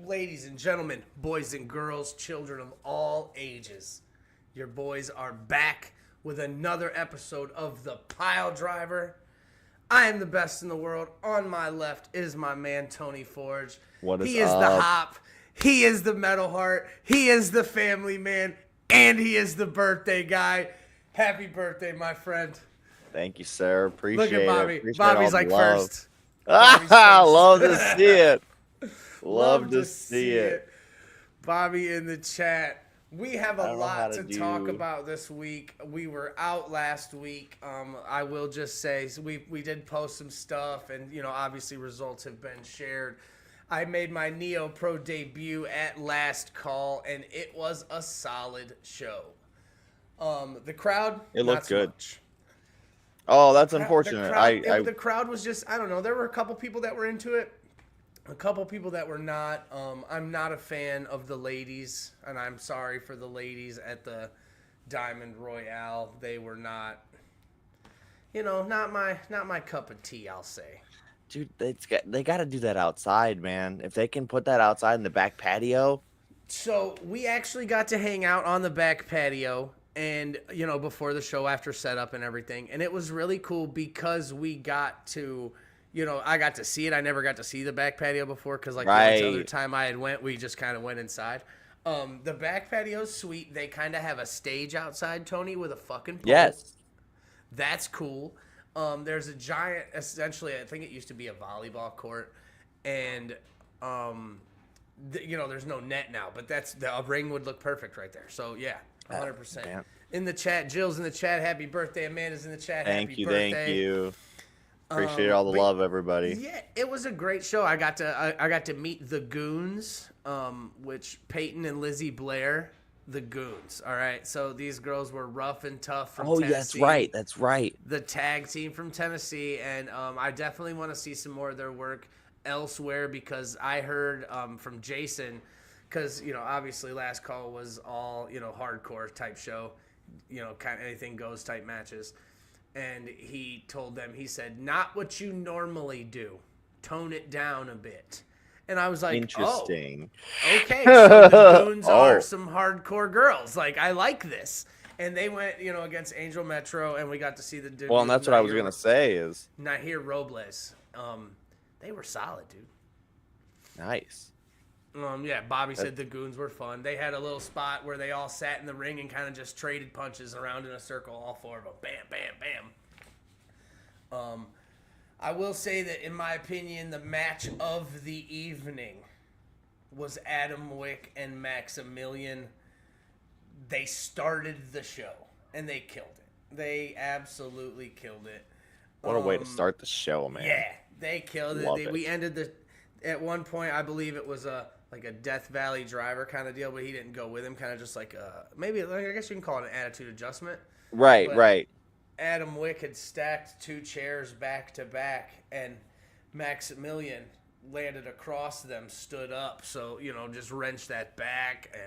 Ladies and gentlemen, boys and girls, children of all ages, your boys are back with another episode of the Piledriver. I am the best in the world. On my left is my man Tony Forge. What is He is up? the hop. He is the metal heart. He is the family man. And he is the birthday guy. Happy birthday, my friend. Thank you, sir. Appreciate Look at Bobby. it. Appreciate Bobby's all like the love. first. Bobby's first. Love to see it. Love to see it. Bobby in the chat. We have a lot to talk do- about this week. We were out last week. I will just say we did post some stuff, and obviously results have been shared. I made my NeoPro debut at last call, and it was a solid show. The crowd, It not looked so good. much. Oh, that's unfortunate. The crowd was just, I don't know. There were a couple people that were into it, a couple people that were not. I'm not a fan of the ladies, and I'm sorry for the ladies at the Diamond Royale. They were not, not my cup of tea, I'll say. Dude, they got to do that outside, man. If they can put that outside in the back patio. So we actually got to hang out on the back patio. And, before the show, after setup and everything. And it was really cool because we got to, I got to see it. I never got to see the back patio before because, the other time I had went, we just kind of went inside. The back patio's sweet. They kind of have a stage outside, Tony, with a fucking pole. Yes. That's cool. There's a giant, essentially, I think it used to be a volleyball court. And, there's no net now. But a ring would look perfect right there. So, yeah. 100%. Man. In the chat, Jill's in the chat. Happy birthday. Amanda's in the chat. Thank birthday. Thank you. Appreciate all the love, everybody. Yeah, it was a great show. I got to meet the Goons, which Peyton and Lizzie Blair, the Goons. All right, so these girls were rough and tough from Tennessee. That's right. The tag team from Tennessee, and I definitely want to see some more of their work elsewhere because I heard from Jason. Because, obviously last call was all, hardcore type show, kind of anything goes type matches. And he told them, he said, not what you normally do. Tone it down a bit. And I was like, interesting. Oh, okay, so the Goons are some hardcore girls. Like, I like this. And they went, against Angel Metro, and we got to see the dude. Well, and that's what I was going to say is. Nahir Robles. They were solid, dude. Nice. Yeah, Bobby said the Goons were fun. They had a little spot where they all sat in the ring and kind of just traded punches around in a circle, all four of them. Bam, bam, bam. I will say that, in my opinion, the match of the evening was Adam Wick and Maximilian. They started the show, and they killed it. They absolutely killed it. What a way to start the show, man. Yeah, they killed Love it. We ended at one point, I believe it was a Death Valley driver kind of deal, but he didn't go with him. Kind of just maybe, I guess you can call it an attitude adjustment. Right, right. Adam Wick had stacked two chairs back to back, and Maximilian landed across them, stood up, so, just wrenched that back,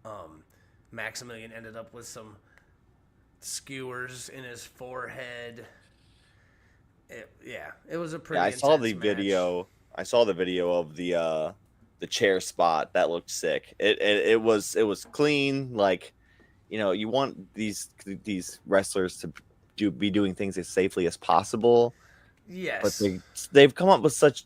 and Maximilian ended up with some skewers in his forehead. It was a pretty intense I saw the match. video. I saw the video of the chair spot. That looked sick. It was clean. Like, you want these wrestlers to be doing things as safely as possible. Yes, but they've come up with such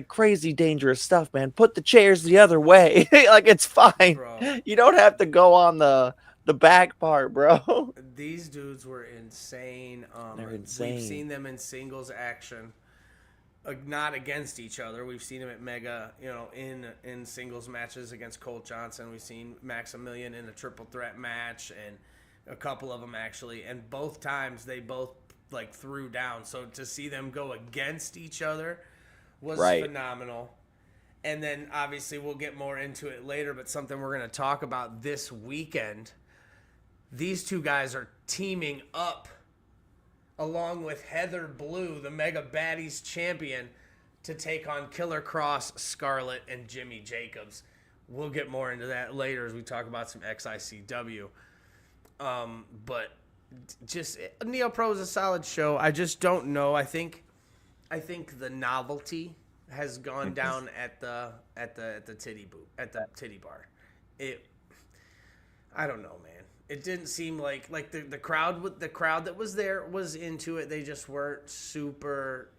crazy dangerous stuff, man. Put the chairs the other way. It's fine. Bro. You don't have to go on the back part, bro. These dudes were insane. They're insane. We've seen them in singles action. Not against each other. We've seen him at Mega, in singles matches against Colt Johnson. We've seen Maximilian in a triple threat match, and a couple of them actually. And both times they both threw down. So to see them go against each other was phenomenal. And then obviously we'll get more into it later, but something we're going to talk about this weekend. These two guys are teaming up along with Heather Blue, the Mega Baddies champion, to take on Killer Cross, Scarlett, and Jimmy Jacobs. We'll get more into that later as we talk about some XICW. But just NeoPro is a solid show. I just don't know. I think the novelty has gone down at the titty bar. I don't know, man. It didn't seem like the crowd that was there was into it. They just weren't super,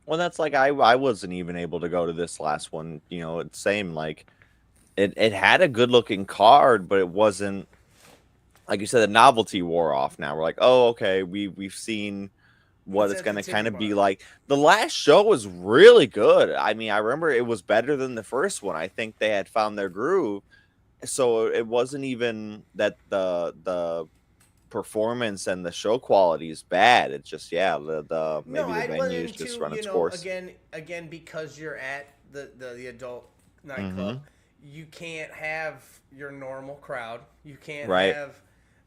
Well, that's like I wasn't even able to go to this last one. It's same like it had a good looking card, but it wasn't, like you said, the novelty wore off. Now we're like, oh, okay, we've seen what it's gonna kind of be like. The last show was really good. I mean, I remember it was better than the first one. I think they had found their groove. So it wasn't even that the performance and the show quality is bad. It's just the maybe the venues just run its course. Again, because you're at the adult nightclub, you can't have your normal crowd. You can't have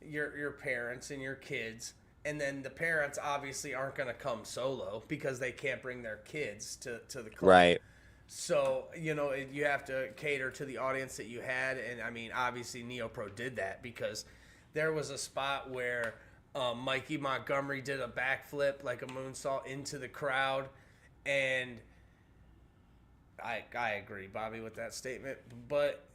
your parents and your kids, and then the parents obviously aren't going to come solo because they can't bring their kids to the club. Right. So, you have to cater to the audience that you had. And, I mean, obviously NeoPro did that because there was a spot where Mikey Montgomery did a backflip, like a moonsault, into the crowd. And I agree, Bobby, with that statement. But,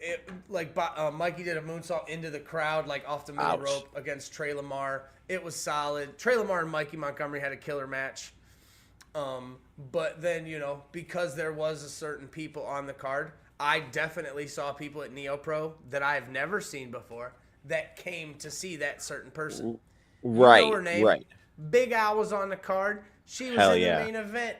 Mikey did a moonsault into the crowd, like off the middle rope against Trey Lamar. It was solid. Trey Lamar and Mikey Montgomery had a killer match. But then, because there was a certain people on the card, I definitely saw people at NeoPro that I've never seen before that came to see that certain person. Right, her name? right. Big Al was on the card. She was in the main event.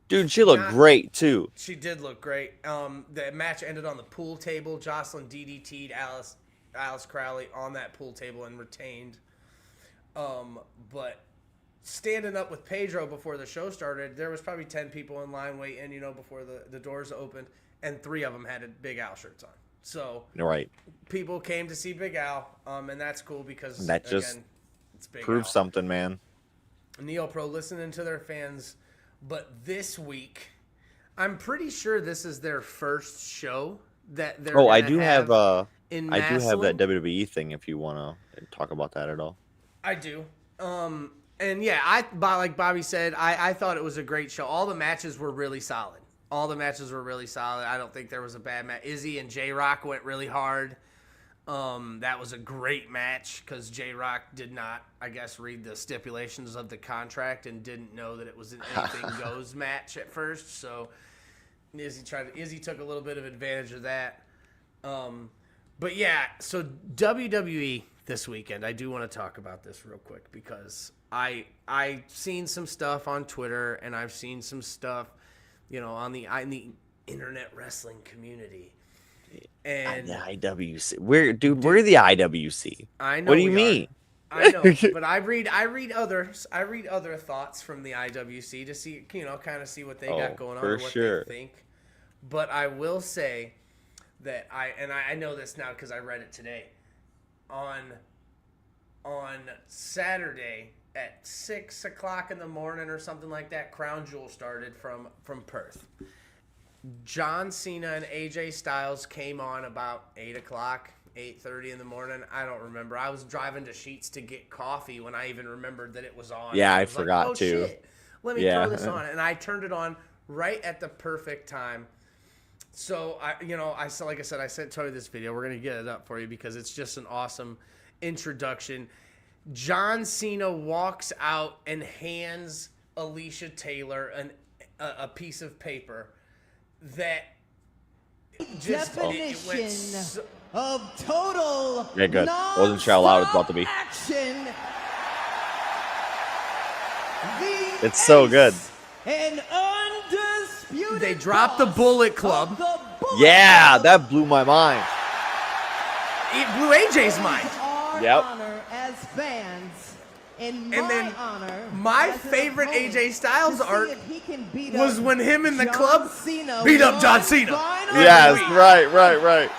Dude, she looked great, too. She did look great. The match ended on the pool table. Jocelyn DDT'd Alice Crowley on that pool table and retained. But standing up with Pedro before the show started, there was probably 10 people in line waiting, before the doors opened, and 3 of them had Big Al shirts on. So people came to see Big Al, and that's cool because that just it's Big proves Al. something, man. NeoPro listening to their fans, but this week, I'm pretty sure this is their first show that they're. I do have that Massillon. WWE thing. If you want to talk about that at all, I do. And yeah, like Bobby said, I thought it was a great show. All the matches were really solid. I don't think there was a bad match. Izzy and J-Rock went really hard. That was a great match because J-Rock did not, I guess, read the stipulations of the contract and didn't know that it was an anything goes match at first. So Izzy took a little bit of advantage of that. But yeah, so WWE this weekend, I do want to talk about this real quick because I seen some stuff on Twitter and I've seen some stuff, on the internet wrestling community. And the IWC, we're the IWC. I know. What do you mean? I know, but I read other thoughts from the IWC to see, kind of see what they got going on or what they think. But I will say that I know this now because I read it today. On Saturday at 6 o'clock in the morning or something like that, Crown Jewel started from Perth. John Cena and AJ Styles came on about 8 o'clock, 8:30 in the morning. I don't remember. I was driving to Sheetz to get coffee when I even remembered that it was on. Yeah, I forgot like, too. Shit. Let me throw this on. And I turned it on right at the perfect time. So, I sent Tony this video. We're going to get it up for you because it's just an awesome introduction. John Cena walks out and hands Alicia Taylor a piece of paper that just definition of total. Yeah, good. Wasn't sure how loud it's about to be. Action. It's so good. An undisputed. They dropped the Bullet Club. Yeah, that blew my mind. It blew AJ's mind. Yep. Honor as fans. And then my favorite AJ Styles art was when him in the club beat up John Cena. Yes, right.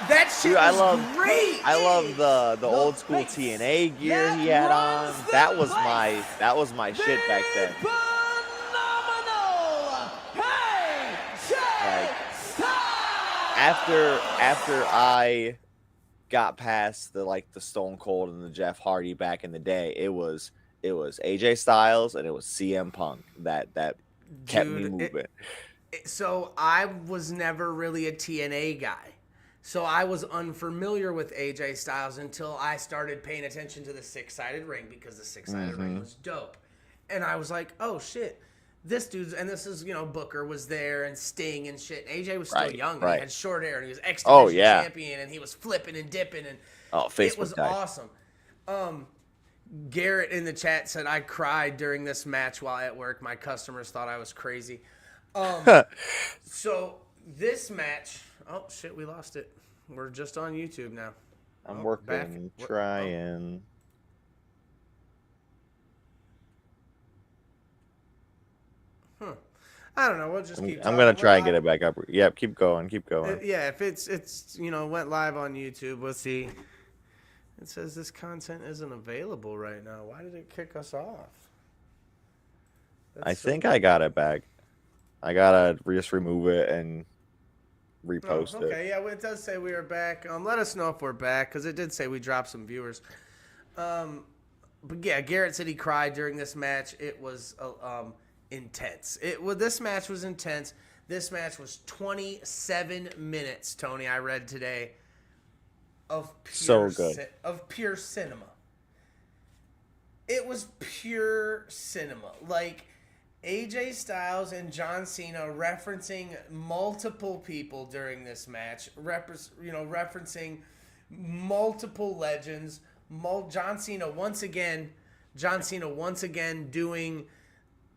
That shit was great. I love the old school TNA gear he had on. That was my shit back then. After I got past the Stone Cold and the Jeff Hardy back in the day, it was AJ Styles and it was CM Punk that kept me Dude, moving. So I was never really a TNA guy. So I was unfamiliar with AJ Styles until I started paying attention to the six-sided ring because the six-sided ring was dope. And I was like, oh, shit. This dude's, and this is, Booker was there and Sting and shit. AJ was still young and he had short hair and he was X-Division champion and he was flipping and dipping and it was awesome. Garrett in the chat said, I cried during this match while at work. My customers thought I was crazy. So this match, oh shit, we lost it. We're just on YouTube now. I'm working, trying. I don't know. We'll just keep. I'm gonna try and get it back up. Yep, keep going, keep going. Yeah, if it's went live on YouTube, we'll see. It says this content isn't available right now. Why did it kick us off? I think I got it back. I gotta just remove it and repost it. Okay, yeah, well, it does say we are back. Let us know if we're back because it did say we dropped some viewers. But yeah, Garrett said he cried during this match. It was intense. This match was intense. This match was 27 minutes, Tony, I read today, of pure cinema. It was pure cinema. Like AJ Styles and John Cena referencing multiple people during this match, referencing multiple legends. John Cena once again doing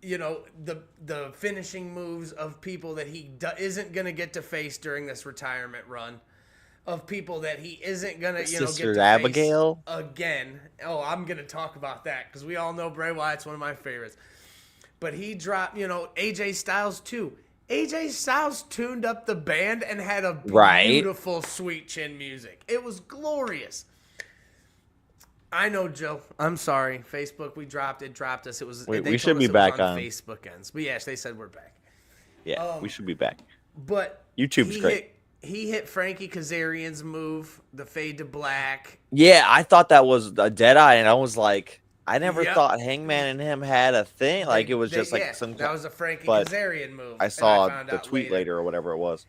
the finishing moves of people that he isn't going to get to face during this retirement run, of people that he isn't going to, get to Abigail face again. Oh, I'm going to talk about that because we all know Bray Wyatt's one of my favorites. But he dropped, AJ Styles too. AJ Styles tuned up the band and had a beautiful sweet chin music. It was glorious. I know, Joe. I'm sorry. Facebook, we dropped it. Dropped us. It was. We should be back on Facebook ends. But yes, they said we're back. Yeah, we should be back. But YouTube's great. He hit Frankie Kazarian's move, the fade to black. Yeah, I thought that was a Deadeye, and I was like, I never thought Hangman and him had a thing. Like it was just like some. That was a Frankie Kazarian move. I saw the tweet later or whatever it was.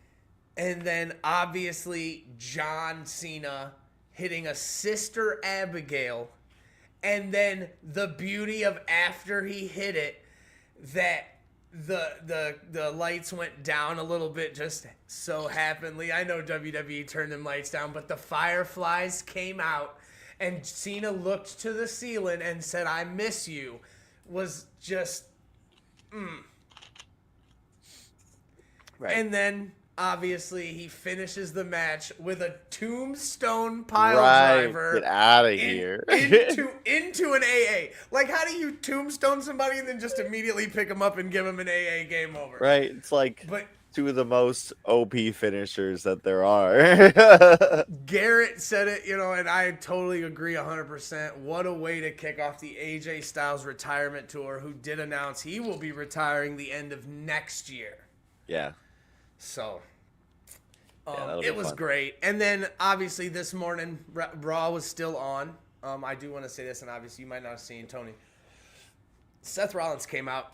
And then obviously John Cena hitting a Sister Abigail, and then the beauty of after he hit it, that the lights went down a little bit just so happenly. I know WWE turned them lights down, but the fireflies came out, and Cena looked to the ceiling and said, "I miss you," was just, Right. And then obviously, he finishes the match with a tombstone pile driver. Get out of here. into an AA. Like, how do you tombstone somebody and then just immediately pick them up and give them an AA game over? Right. It's like two of the most OP finishers that there are. Garrett said it, and I totally agree 100%. What a way to kick off the AJ Styles retirement tour, who did announce he will be retiring the end of next year. Yeah. So, it was great. And then, obviously, this morning, Raw was still on. I do want to say this, and obviously you might not have seen, Tony. Seth Rollins came out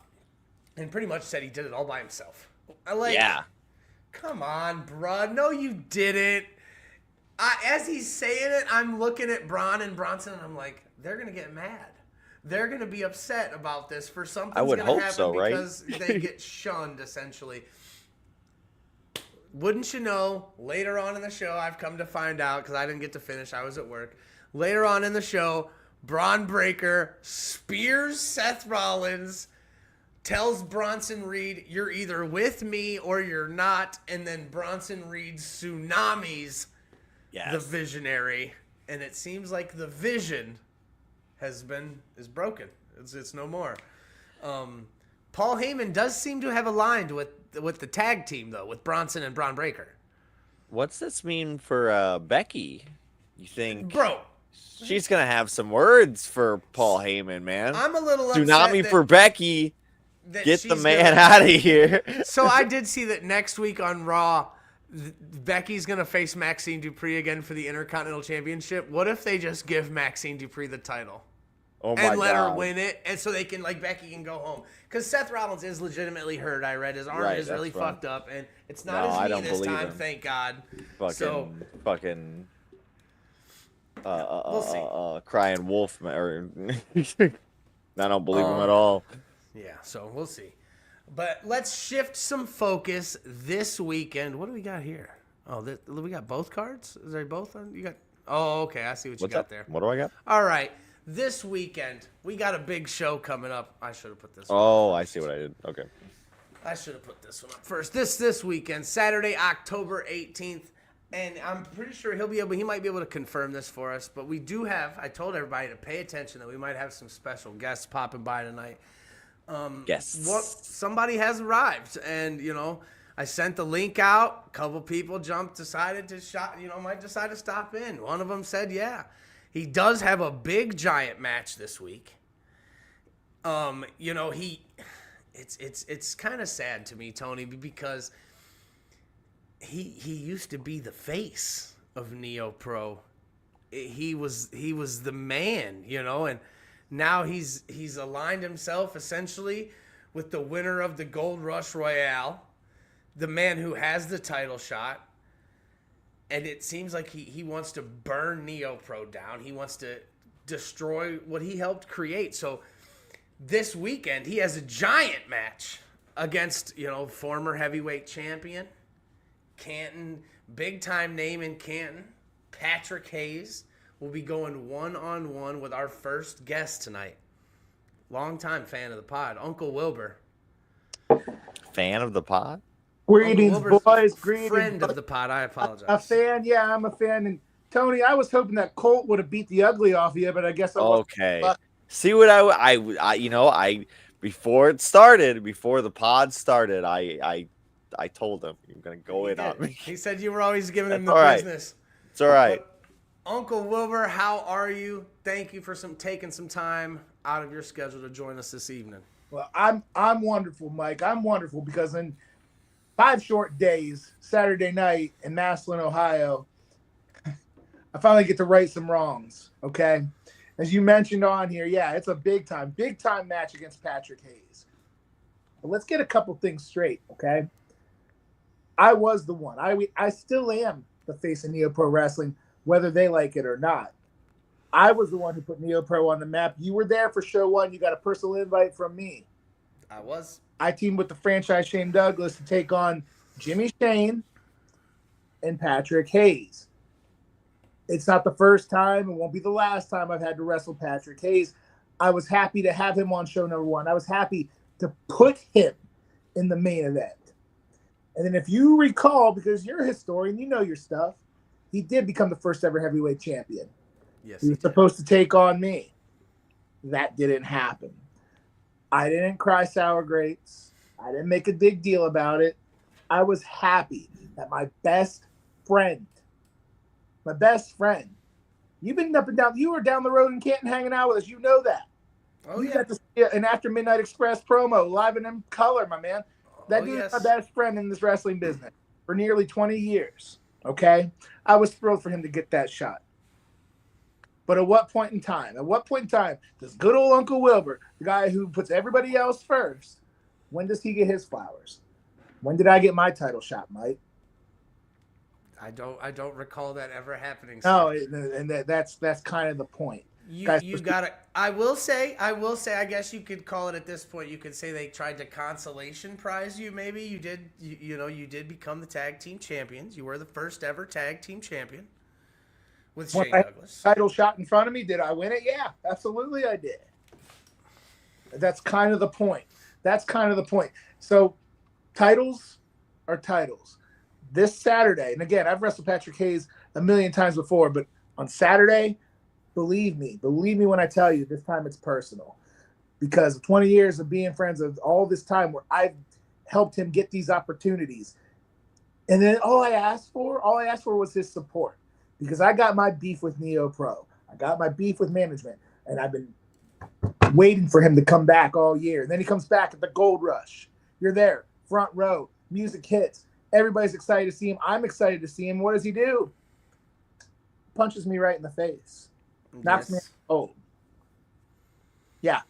and pretty much said he did it all by himself. Come on, bruh. No, you didn't. As he's saying it, I'm looking at Braun and Bronson, and I'm like, they're going to get mad. They're going to be upset about this for something that's going to happen because they get shunned, essentially. Wouldn't you know, later on in the show, I've come to find out, because I didn't get to finish, I was at work. Later on in the show, Braun Breaker spears Seth Rollins, tells Bronson Reed, you're either with me or you're not, and then Bronson Reed tsunamis the Visionary, and it seems like the Vision is broken. It's no more. Paul Heyman does seem to have aligned with the tag team, though, with Bronson and Braun Breaker. What's this mean for Becky? You think, bro? She's gonna have some words for Paul Heyman, man. I'm a little upset. Tsunami for Becky. Get the man out of here. So I did see that next week on Raw, Becky's gonna face Maxine Dupree again for the Intercontinental Championship. What if they just give Maxine Dupree the title? Oh my and let her God. win it, and so they can Becky can go home. Because Seth Rollins is legitimately hurt. I read his arm Right, is that's really right. fucked up, and it's No, not I his knee don't this believe time, him. thank God. Fucking We'll see. crying wolf or I don't believe him at Um, all. Yeah, so we'll see. But let's shift some focus this weekend. What do we got here? Oh, we got both cards? Is they both on? You got? Oh, okay. I see what you What's got up? there. What do I got? All right. This weekend, we got a big show coming up. I should have put this one Oh, up I first. see what I did. Okay. I should have put this one up first. This weekend, Saturday, October 18th. And I'm pretty sure he might be able to confirm this for us. But we do have, I told everybody to pay attention that we might have some special guests popping by tonight. Guests. Somebody has arrived, and I sent the link out. A couple people decided to might decide to stop in. One of them said, yeah, he does have a big giant match this week. It's kind of sad to me, Tony, because he used to be the face of NeoPro. He was the man, and now he's aligned himself essentially with the winner of the Gold Rush Royale, the man who has the title shot. And it seems like he wants to burn NeoPro down. He wants to destroy what he helped create. So this weekend, he has a giant match against, former heavyweight champion, Canton, big-time name in Canton, Patrick Hayes. Will be going one-on-one with our first guest tonight. Longtime fan of the pod, Uncle Wilbur. Fan of the pod? Greetings, boys. Greetings. Friend of the pod. I apologize. A fan? Yeah, I'm a fan. And Tony, I was hoping that Colt would have beat the ugly off you, but I guess I wasn't. Okay. See what I before the pod started, I told him you're gonna go in on me. He said you were always giving him the right. business. It's all right. But, Uncle Wilbur, how are you? Thank you for taking some time out of your schedule to join us this evening. Well, I'm wonderful, Mike. I'm wonderful because in 5 short days, Saturday night in Massillon, Ohio, I finally get to right some wrongs. Okay, as you mentioned on here, yeah, it's a big time match against Patrick Hayes. But let's get a couple things straight. Okay, I was the one. I still am the face of NeoPro Wrestling, whether they like it or not. I was the one who put NeoPro on the map. You were there for show 1. You got a personal invite from me. I was. I teamed with the franchise Shane Douglas to take on Jimmy Shane and Patrick Hayes. It's not the first time. It won't be the last time I've had to wrestle Patrick Hayes. I was happy to have him on show number 1. I was happy to put him in the main event. And then if you recall, because you're a historian, you know your stuff, he did become the first ever heavyweight champion. Yes, he was supposed to take on me. That didn't happen. I didn't cry sour grapes. I didn't make a big deal about it. I was happy that my best friend, you've been up and down, you were down the road in Canton hanging out with us. You know that. Oh, you yeah. got to see an After Midnight Express promo live and in color, my man. That dude's my best friend in this wrestling business for nearly 20 years. Okay? I was thrilled for him to get that shot. But at what point in time does good old Uncle Wilbur, the guy who puts everybody else first, when does he get his flowers? When did I get my title shot, Mike? I don't recall that ever happening. No, and that's kind of the point. You got it. I will say, I guess you could call it at this point. You could say they tried to consolation prize you. Maybe you did. You did become the tag team champions. You were the first ever tag team champion with Shane Douglas. Title shot in front of me. Did I win it? Yeah, absolutely, I did. That's kind of the point. So, titles are titles. This Saturday, and again, I've wrestled Patrick Hayes a million times before, but on Saturday, believe me when I tell you, this time it's personal. Because of 20 years of being friends, of all this time where I've helped him get these opportunities. And then all I asked for was his support. Because I got my beef with NeoPro. I got my beef with management. And I've been waiting for him to come back all year. And then he comes back at the Gold Rush. You're there, front row, music hits. Everybody's excited to see him. I'm excited to see him. What does he do? Punches me right in the face. Knocks me old. Yeah,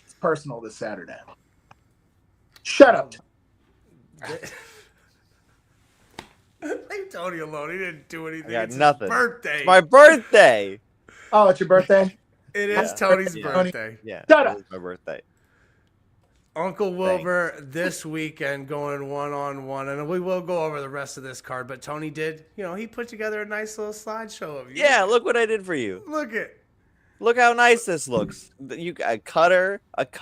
it's personal this Saturday. Shut up. Leave Tony alone. He didn't do anything. I got It's nothing. his birthday. It's my birthday. Oh, it's your birthday? It is Yeah. Tony's Yeah. birthday. Yeah, Shut it up. is my birthday. Uncle Wilbur this weekend going 1-on-1, and we will go over the rest of this card. But Tony did, he put together a nice little slideshow of you. Yeah, look what I did for you. Look how nice this looks. You a cutter. There's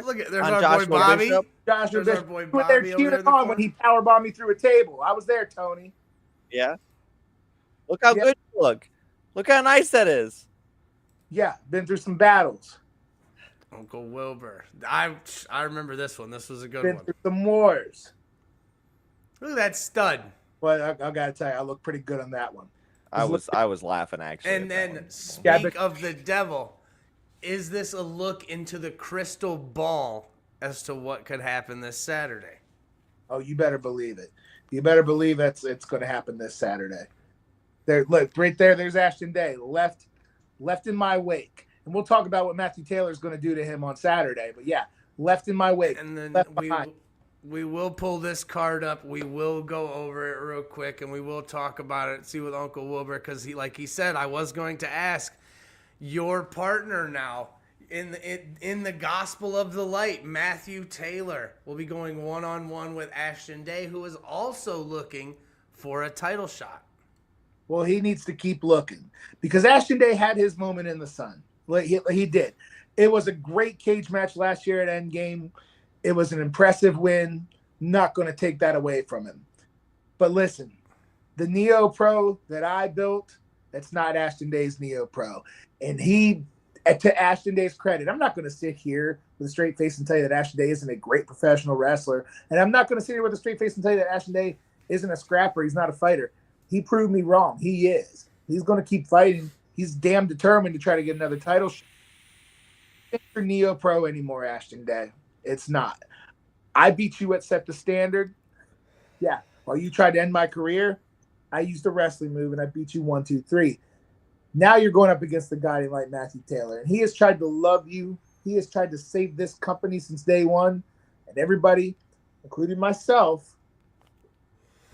on our Joshua boy Bobby. Bishop. Joshua There's our Bishop. boy You were there Bobby over there cheering in the on when corner. he powerbombed me through a table. I was there, Tony. Yeah. Look how Yeah. good you look. Look how nice that is. Yeah, been through some battles. Uncle Wilbur. I remember this one. This was a good Been one. through some wars. Look at that stud. But I gotta tell you, I look pretty good on that one. I was laughing actually. And at that then one. speak of the devil. Is this a look into the crystal ball as to what could happen this Saturday? Oh, you better believe it. You better believe it's going to happen this Saturday. There, look right there. There's Ashton Day left in my wake, and we'll talk about what Matthew Taylor's going to do to him on Saturday. But yeah, left in my wake. And then left behind. we will pull this card up. We will go over it real quick, and we will talk about it. See with Uncle Wilbur, because like he said, I was going to ask your partner now in the Gospel of the Light, Matthew Taylor, will be going 1-on-1 with Ashton Day, who is also looking for a title shot. Well, he needs to keep looking because Ashton Day had his moment in the sun. Like he did. It was a great cage match last year at Endgame. It was an impressive win. Not going to take that away from him. But listen, the NeoPro that I built, that's not Ashton Day's NeoPro. And to Ashton Day's credit, I'm not going to sit here with a straight face and tell you that Ashton Day isn't a great professional wrestler. And I'm not going to sit here with a straight face and tell you that Ashton Day isn't a scrapper. He's not a fighter. He proved me wrong. He is. He's going to keep fighting. He's damn determined to try to get another title shot. It's not NeoPro anymore, Ashton Day. It's not. I beat you at Set the Standard. Yeah. While you tried to end my career, I used a wrestling move and I beat you 1, 2, 3. Now you're going up against the guiding light, Matthew Taylor. And he has tried to love you. He has tried to save this company since day one. And everybody, including myself,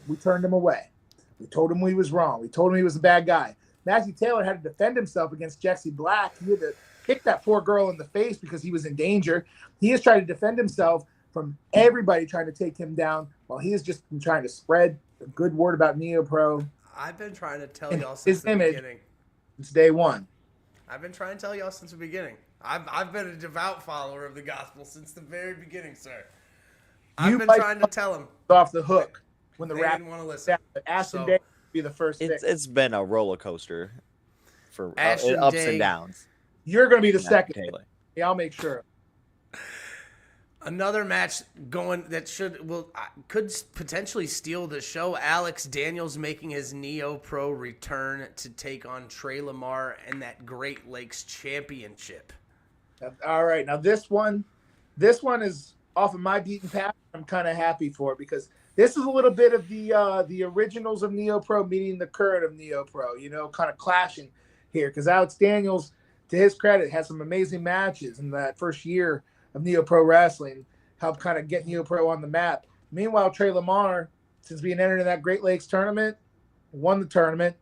we turned him away. We told him he was wrong. We told him he was a bad guy. Matthew Taylor had to defend himself against Jesse Black. He had to kick that poor girl in the face because he was in danger. He has tried to defend himself from everybody trying to take him down while he has just been trying to spread a good word about NeoPro. I've been trying to tell y'all since the beginning. It's day one. I've been trying to tell y'all since the beginning. I've been a devout follower of the gospel since the very beginning, sir. I've been trying to tell him. Off the hook when the They rap didn't want to listen. Ashton So- Day would be the first thing. It's been a roller coaster for Ashton ups Day- and downs. You're going to be the Matthew second. Taylor. Yeah, I'll make sure. Another match going that could potentially steal the show. Alex Daniels making his NeoPro return to take on Trey Lamar and that Great Lakes Championship. All right, now this one is off of my beaten path. I'm kind of happy for it because this is a little bit of the originals of NeoPro meeting the current of NeoPro. Kind of clashing here because Alex Daniels, to his credit, had some amazing matches in that first year of NeoPro wrestling, helped kind of get NeoPro on the map. Meanwhile, Trey Lamar, since being entered in that Great Lakes tournament, won the tournament,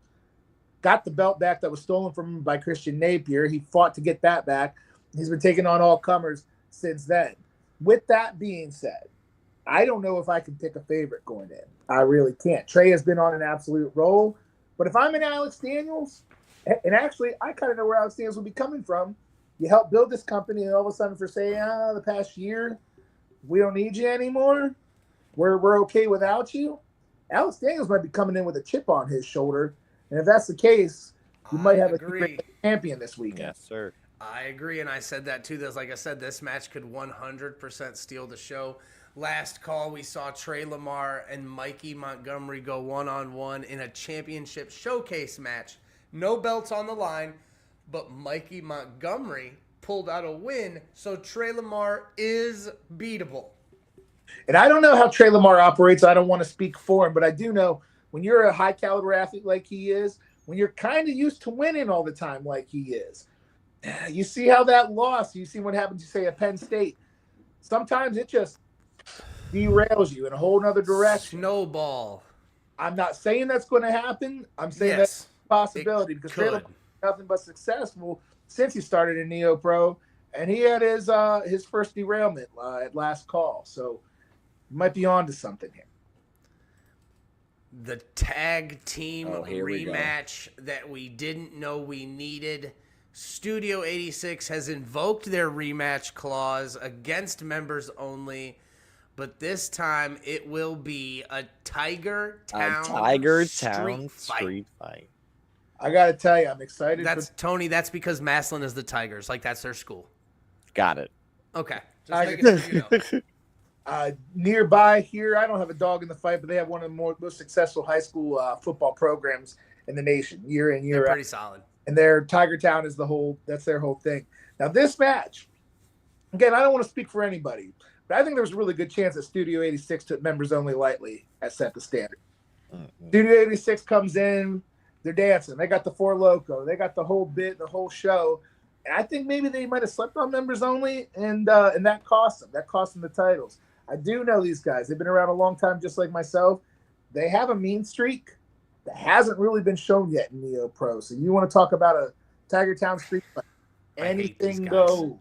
got the belt back that was stolen from him by Christian Napier. He fought to get that back. He's been taking on all comers since then. With that being said, I don't know if I can pick a favorite going in. I really can't. Trey has been on an absolute roll. But if I'm in Alex Daniels, and actually I kind of know where Alex Daniels will be coming from. You help build this company, and all of a sudden for saying, the past year, we don't need you anymore. We're okay without you. Alex Daniels might be coming in with a chip on his shoulder. And if that's the case, you might have a great champion this weekend. Yes, sir. I agree, and I said that too. Like I said, this match could 100% steal the show. Last call, we saw Trey Lamar and Mikey Montgomery go 1-on-1 in a championship showcase match. No belts on the line, but Mikey Montgomery pulled out a win, so Trey Lamar is beatable. And I don't know how Trey Lamar operates. I don't want to speak for him, but I do know when you're a high-caliber athlete like he is, when you're kind of used to winning all the time like he is, you see how that loss, you see what happens, you say, at Penn State. Sometimes it just derails you in a whole nother direction. Snowball. I'm not saying that's going to happen. I'm saying Yes, that's a possibility because Caleb nothing but successful since he started in NeoPro, and he had his first derailment at last call. So you might be on to something here. The tag team rematch we that we didn't know we needed. Studio 86 has invoked their rematch clause against members only, but this time it will be a Tiger Town street fight. I got to tell you, I'm excited. Tony, that's because Maslin is the Tigers. Like, that's their school. Got it. Okay. Just making sure you know. Nearby here, I don't have a dog in the fight, but they have one of the most successful high school football programs in the nation, year in, year out. Pretty solid. And their Tiger Town is that's their whole thing. Now, this match, again, I don't want to speak for anybody, but I think there's a really good chance that Studio 86 took members only lightly at Set the Standard. Mm-hmm. Studio 86 comes in, they're dancing. They got the Four Loco. They got the whole bit, the whole show. And I think maybe they might have slept on members only, and that cost them. That cost them the titles. I do know these guys. They've been around a long time, just like myself. They have a mean streak that hasn't really been shown yet in NeoPro. So you want to talk about a Tiger Town streak fight? Anything goes.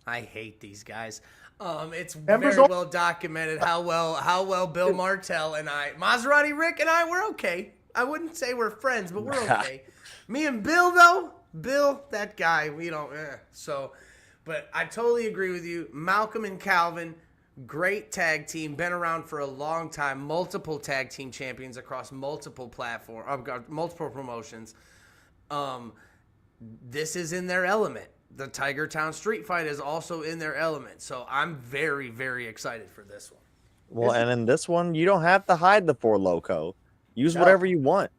I hate these guys. It's very well documented how well Bill Martell and Maserati Rick and I were okay. I wouldn't say we're friends, but we're okay. Me and Bill, though, that guy, we don't. But I totally agree with you. Malcolm and Calvin, great tag team, been around for a long time, multiple tag team champions across multiple multiple promotions. This is in their element. The Tiger Town street fight is also in their element. So I'm very, very excited for this one. Well, and in this one, you don't have to hide the Four Loco. Use whatever you want.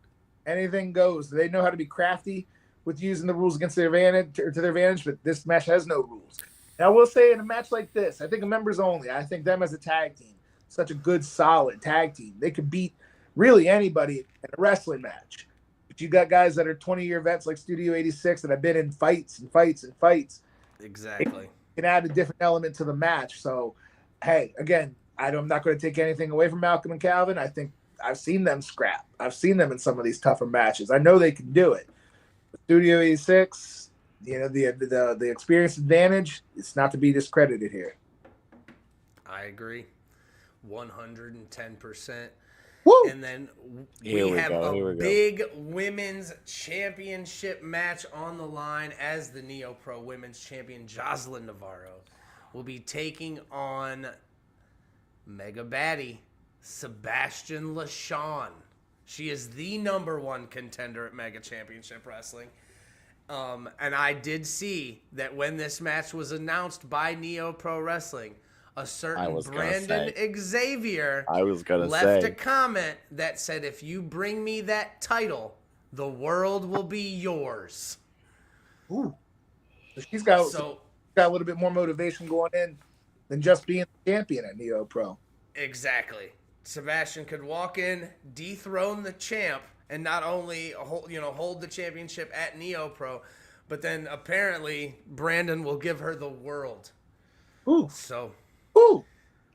Anything goes. They know how to be crafty with using the rules against their advantage or to their advantage, but this match has no rules. And I will say, in a match like this, I think a members only. I think them as a tag team, such a good, solid tag team. They could beat really anybody in a wrestling match. But you got guys that are 20-year vets like Studio 86 that have been in fights and fights and fights. Exactly. It can add a different element to the match. So, hey, again, I'm not going to take anything away from Malcolm and Calvin. I think I've seen them scrap. I've seen them in some of these tougher matches. I know they can do it. Studio 86, the experience advantage, it's not to be discredited here. I agree. 110%. Woo! And then we have a big women's championship match on the line as the NeoPro women's champion Jocelyn Navarro will be taking on Mega Baddie Sebastian LaShawn. She is the #1 contender at Mega Championship Wrestling. And I did see that when this match was announced by NeoPro Wrestling, a certain Brandon Xavier left a comment that said, if you bring me that title, the world will be yours. Ooh. She's got a little bit more motivation going in than just being the champion at NeoPro. Exactly. Sebastian could walk in, dethrone the champ, and not only hold the championship at NeoPro, but then apparently Brandon will give her the world. Ooh. So,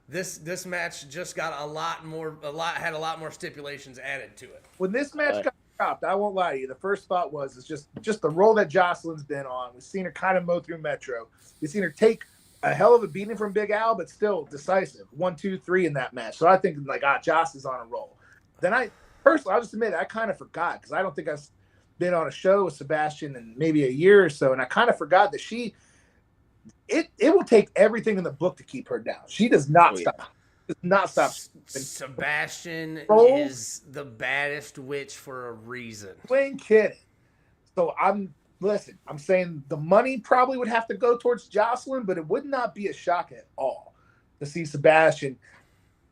this match just got had a lot more stipulations added to it. When this match got dropped, I won't lie to you, the first thought was it's just the role that Jocelyn's been on. We've seen her kind of mow through Metro. We've seen her take a hell of a beating from Big Al, but still decisive. 1, 2, 3 in that match. So I think Joss is on a roll. Then I'll just admit, I kind of forgot because I don't think I've been on a show with Sebastian in maybe a year or so, and I kind of forgot that it will take everything in the book to keep her down. She does not stop. Does not stop. Sebastian is the baddest witch for a reason. You ain't kidding. So I'm saying the money probably would have to go towards Jocelyn, but it would not be a shock at all to see Sebastian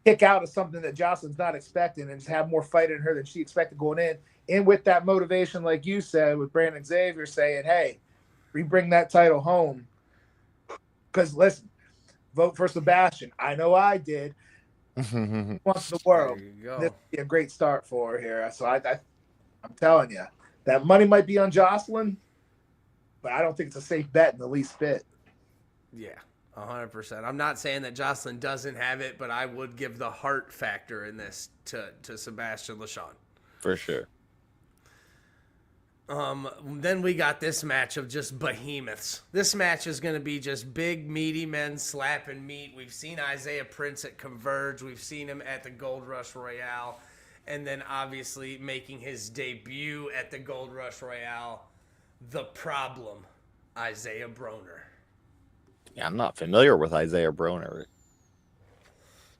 kick out of something that Jocelyn's not expecting and just have more fight in her than she expected going in. And with that motivation, like you said, with Brandon Xavier saying, hey, we bring that title home. Because listen, vote for Sebastian. I know I did. Wants the world. This would be a great start for her here. So I'm telling you, that money might be on Jocelyn, but I don't think it's a safe bet in the least bit. Yeah, 100%. I'm not saying that Jocelyn doesn't have it, but I would give the heart factor in this to Sebastian LeShawn. For sure. Then we got this match of just behemoths. This match is going to be just big, meaty men slapping meat. We've seen Isaiah Prince at Converge. We've seen him at the Gold Rush Royale. And then obviously making his debut at the Gold Rush Royale, the Problem, Isaiah Broner. Yeah, I'm not familiar with Isaiah Broner.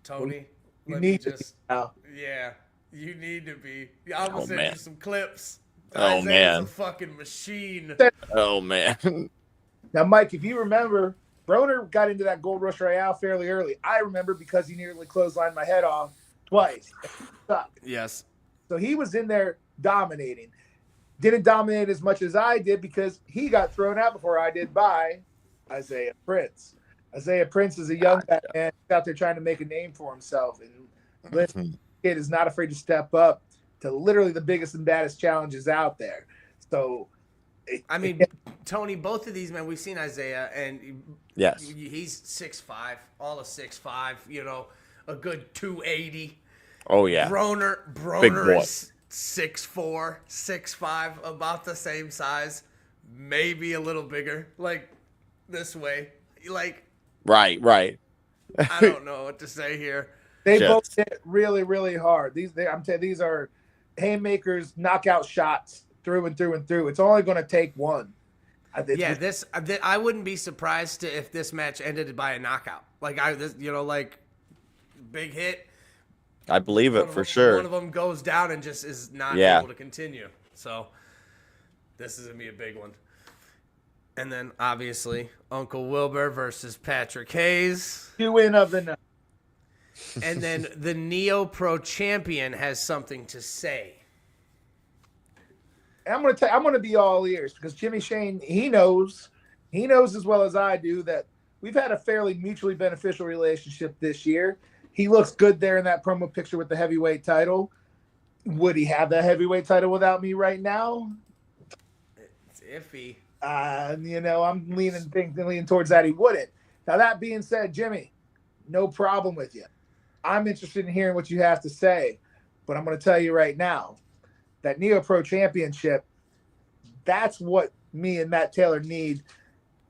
Tony, You let need me to just... now. Yeah, you need to be. I'm going to send man. you some clips. Oh, Isaiah's man. a fucking machine. Oh, man. Now, Mike, if you remember, Broner got into that Gold Rush Royale fairly early. I remember because he nearly clotheslined my head off twice. Sucked. Yes. So he was in there dominating. Didn't dominate as much as I did because he got thrown out before I did by Isaiah Prince. Isaiah Prince is a young man He's out there trying to make a name for himself. And this kid is not afraid to step up to literally the biggest and baddest challenges out there. So, I mean, Tony, both of these men, we've seen Isaiah, and Yes. he's 6'5", all of 6'5", you know, a good 280. Oh, yeah. Broner is 6'4", 6'5", about the same size, maybe a little bigger, like this way. Like, Right. I don't know what to say here. They Jets. both hit really, really hard. These are haymakers, knockout shots through and through and through. It's only going to take one. Yeah, I wouldn't be surprised if this match ended by a knockout. Like big hit. I believe it for sure. One of them goes down and just is not Yeah. able to continue. So this is gonna be a big one. And then obviously Uncle Wilbur versus Patrick Hayes. You win of the night. And then the NeoPro champion has something to say. And I'm gonna be all ears because Jimmy Shane, he knows as well as I do that we've had a fairly mutually beneficial relationship this year. He looks good there in that promo picture with the heavyweight title. Would he have that heavyweight title without me right now? It's iffy. I'm leaning towards that he wouldn't. Now that being said, Jimmy, no problem with you. I'm interested in hearing what you have to say, but I'm going to tell you right now that NeoPro Championship, that's what me and Matt Taylor need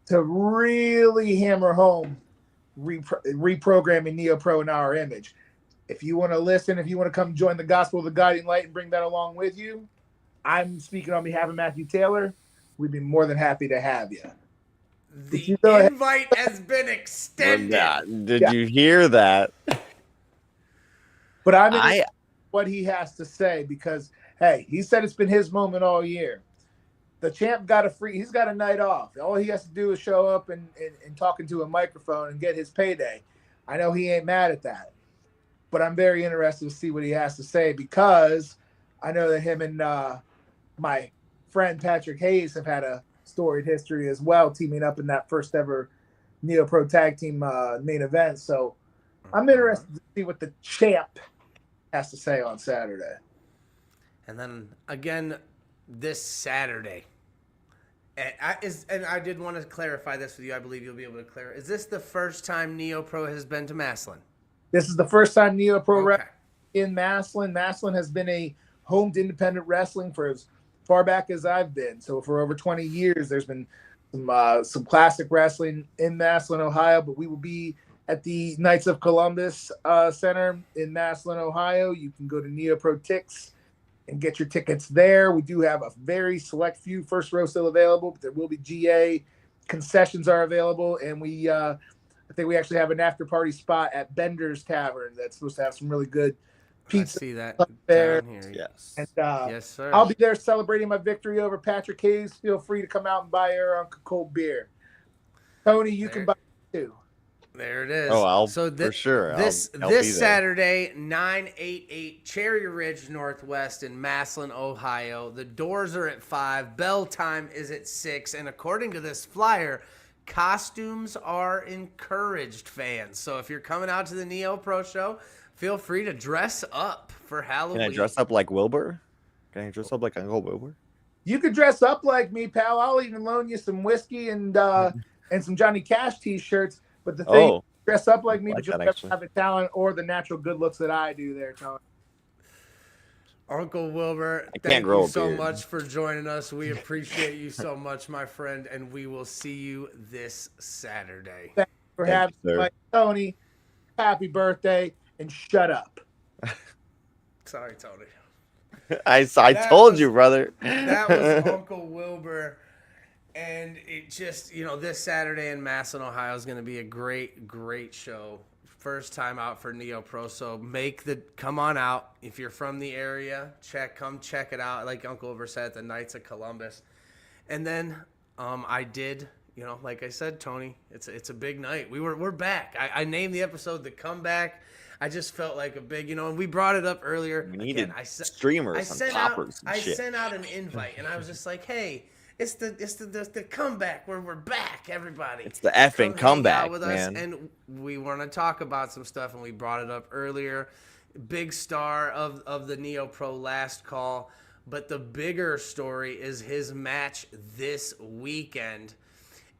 to really hammer home reprogramming NeoPro in our image. If you want to listen, if you want to come join the Gospel of the Guiding Light and bring that along with you, I'm speaking on behalf of Matthew Taylor. We'd be more than happy to have you. The invite has been extended. Did you hear that? But I'm in what he has to say because, hey, he said it's been his moment all year. The champ he's got a night off. All he has to do is show up and talk into a microphone and get his payday. I know he ain't mad at that. But I'm very interested to see what he has to say because I know that him and my friend Patrick Hayes have had a storied history as well, teaming up in that first ever NeoPro tag team main event. So I'm interested to see what the champ has to say on Saturday. And then again, this Saturday. And I did want to clarify this with you. I believe you'll be able to clarify. Is this the first time NeoPro has been to Massillon? This is the first time NeoPro in Massillon. Massillon has been a home to independent wrestling for as far back as I've been. So for over 20 years, there's been some classic wrestling in Massillon, Ohio. But we will be at the Knights of Columbus Center in Massillon, Ohio. You can go to NeoPro Tix and get your tickets there. We do have a very select few first row still available, but there will be GA concessions are available. And I think we actually have an after party spot at Bender's Tavern that's supposed to have some really good pizza. I see that there. down here. Yes. And Yes, sir. I'll be there celebrating my victory over Patrick Hayes. Feel free to come out and buy your Uncle Cold beer. Tony, you can buy it too. There it is. Oh, for sure. This I'll be there. Saturday, 988 Cherry Ridge Northwest in Massillon, Ohio. The doors are at 5. Bell time is at 6. And according to this flyer, costumes are encouraged, fans. So if you're coming out to the NeoPro show, feel free to dress up for Halloween. Can I dress up like Wilbur? Can I dress up like Uncle Wilbur? You could dress up like me, pal. I'll even loan you some whiskey and some Johnny Cash T-shirts. But the thing, dress up like me, but you'll never have the talent or the natural good looks that I do there, Tony. Uncle Wilbur, thank you so much for joining us. We appreciate you so much, my friend, and we will see you this Saturday. Thanks for having me, Tony. Happy birthday, and shut up. Sorry, Tony. I told you, brother. That was Uncle Wilbur. And it just, this Saturday in Masson, Ohio is going to be a great, great show. First time out for NeoPro, so come on out. If you're from the area, come check it out. Like Uncle Wilbur said, the Knights of Columbus. And then I did, like I said, Tony, it's a big night. We're back. I named the episode The Comeback. I just felt like a big, and we brought it up earlier. We needed streamers and poppers and shit. I sent out an invite, and I was just like, hey, it's the comeback where we're back, everybody. It's the effing comeback, with man. Us, and we want to talk about some stuff, and we brought it up earlier. Big star of the NeoPro last call, but the bigger story is his match this weekend.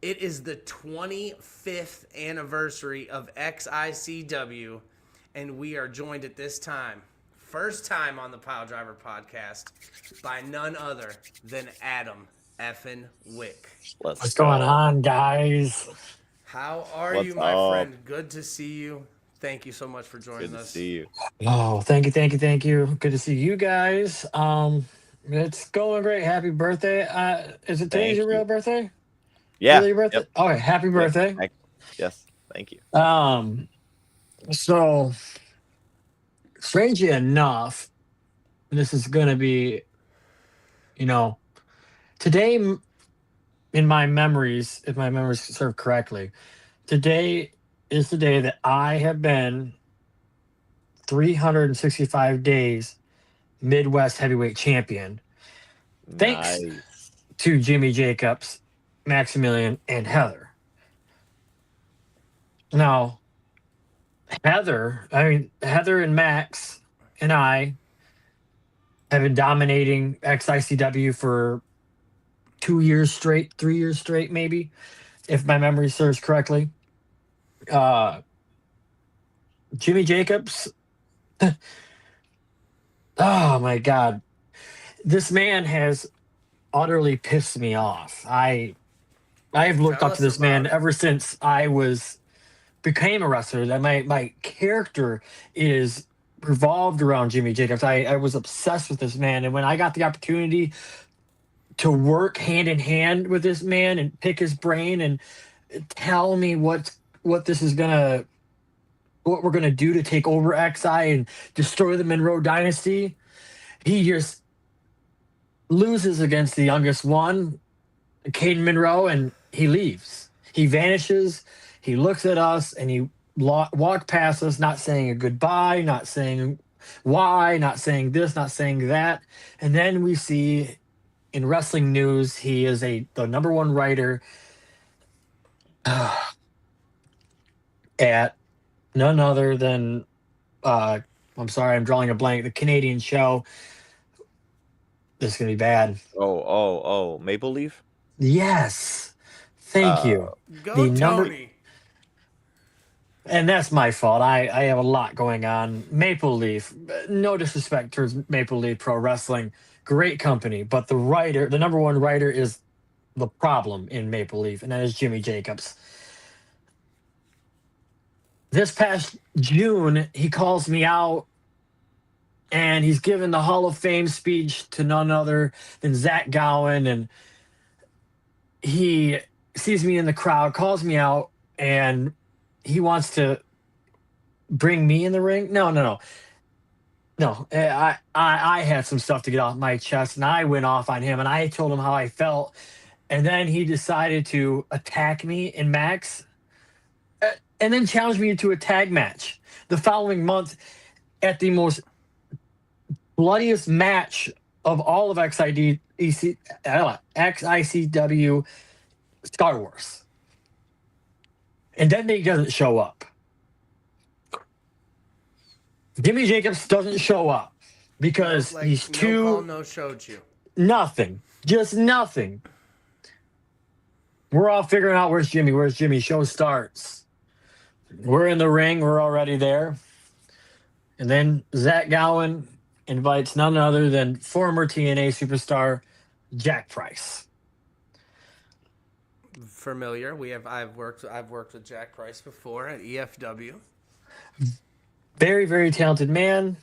It is the 25th anniversary of XICW, and we are joined at this time, first time on the Piledriver podcast, by none other than Adam effing Wick. What's going on, guys? How are you, my friend? Good to see you. Thank you so much for joining us. Good to see you. Oh, thank you. Good to see you guys. It's going great. Happy birthday. Is it today's your real birthday? Yeah. Really your birthday? Yep. Okay, happy birthday. Yes, thank you. So strangely enough, this is gonna be, today, in my memories, if my memories serve correctly, today is the day that I have been 365 days Midwest heavyweight champion. Thanks to Jimmy Jacobs, Maximilian, and Heather. Now, Heather and Max and I have been dominating XICW for 2 years straight, 3 years straight, maybe, if my memory serves correctly. Jimmy Jacobs, oh my God, this man has utterly pissed me off. I have looked up to this man ever since I became a wrestler. That my character is revolved around Jimmy Jacobs. I was obsessed with this man, and when I got the opportunity to work hand in hand with this man and pick his brain and tell me what we're gonna do to take over XI and destroy the Monroe dynasty, he just loses against the youngest one, Caden Monroe, and he leaves. He vanishes. He looks at us and he walked past us, not saying a goodbye, not saying why, not saying this, not saying that. And then we see in wrestling news, he is the number one writer at none other than, I'm sorry, I'm drawing a blank, the Canadian show. This is going to be bad. Oh, Maple Leaf? Yes. Thank you. Go, Tony. And that's my fault. I have a lot going on. Maple Leaf, no disrespect towards Maple Leaf Pro Wrestling, great company, but the number one writer is the problem in Maple Leaf, and that is Jimmy Jacobs. This past June, he calls me out, and he's given the Hall of Fame speech to none other than Zach Gowen, and he sees me in the crowd, calls me out, and he wants to bring me in the ring. No. I had some stuff to get off my chest, and I went off on him, and I told him how I felt, and then he decided to attack me in Max, and then challenged me to a tag match the following month at the most bloodiest match of all of XICW Star Wars. And then he doesn't show up. Jimmy Jacobs doesn't show up because he's too... No showed you. Nothing. Just nothing. We're all figuring out where's Jimmy. Where's Jimmy? Show starts. We're in the ring. We're already there. And then Zach Gowen invites none other than former TNA superstar Jack Price. Familiar. I've worked with Jack Price before at EFW. Very, very talented man.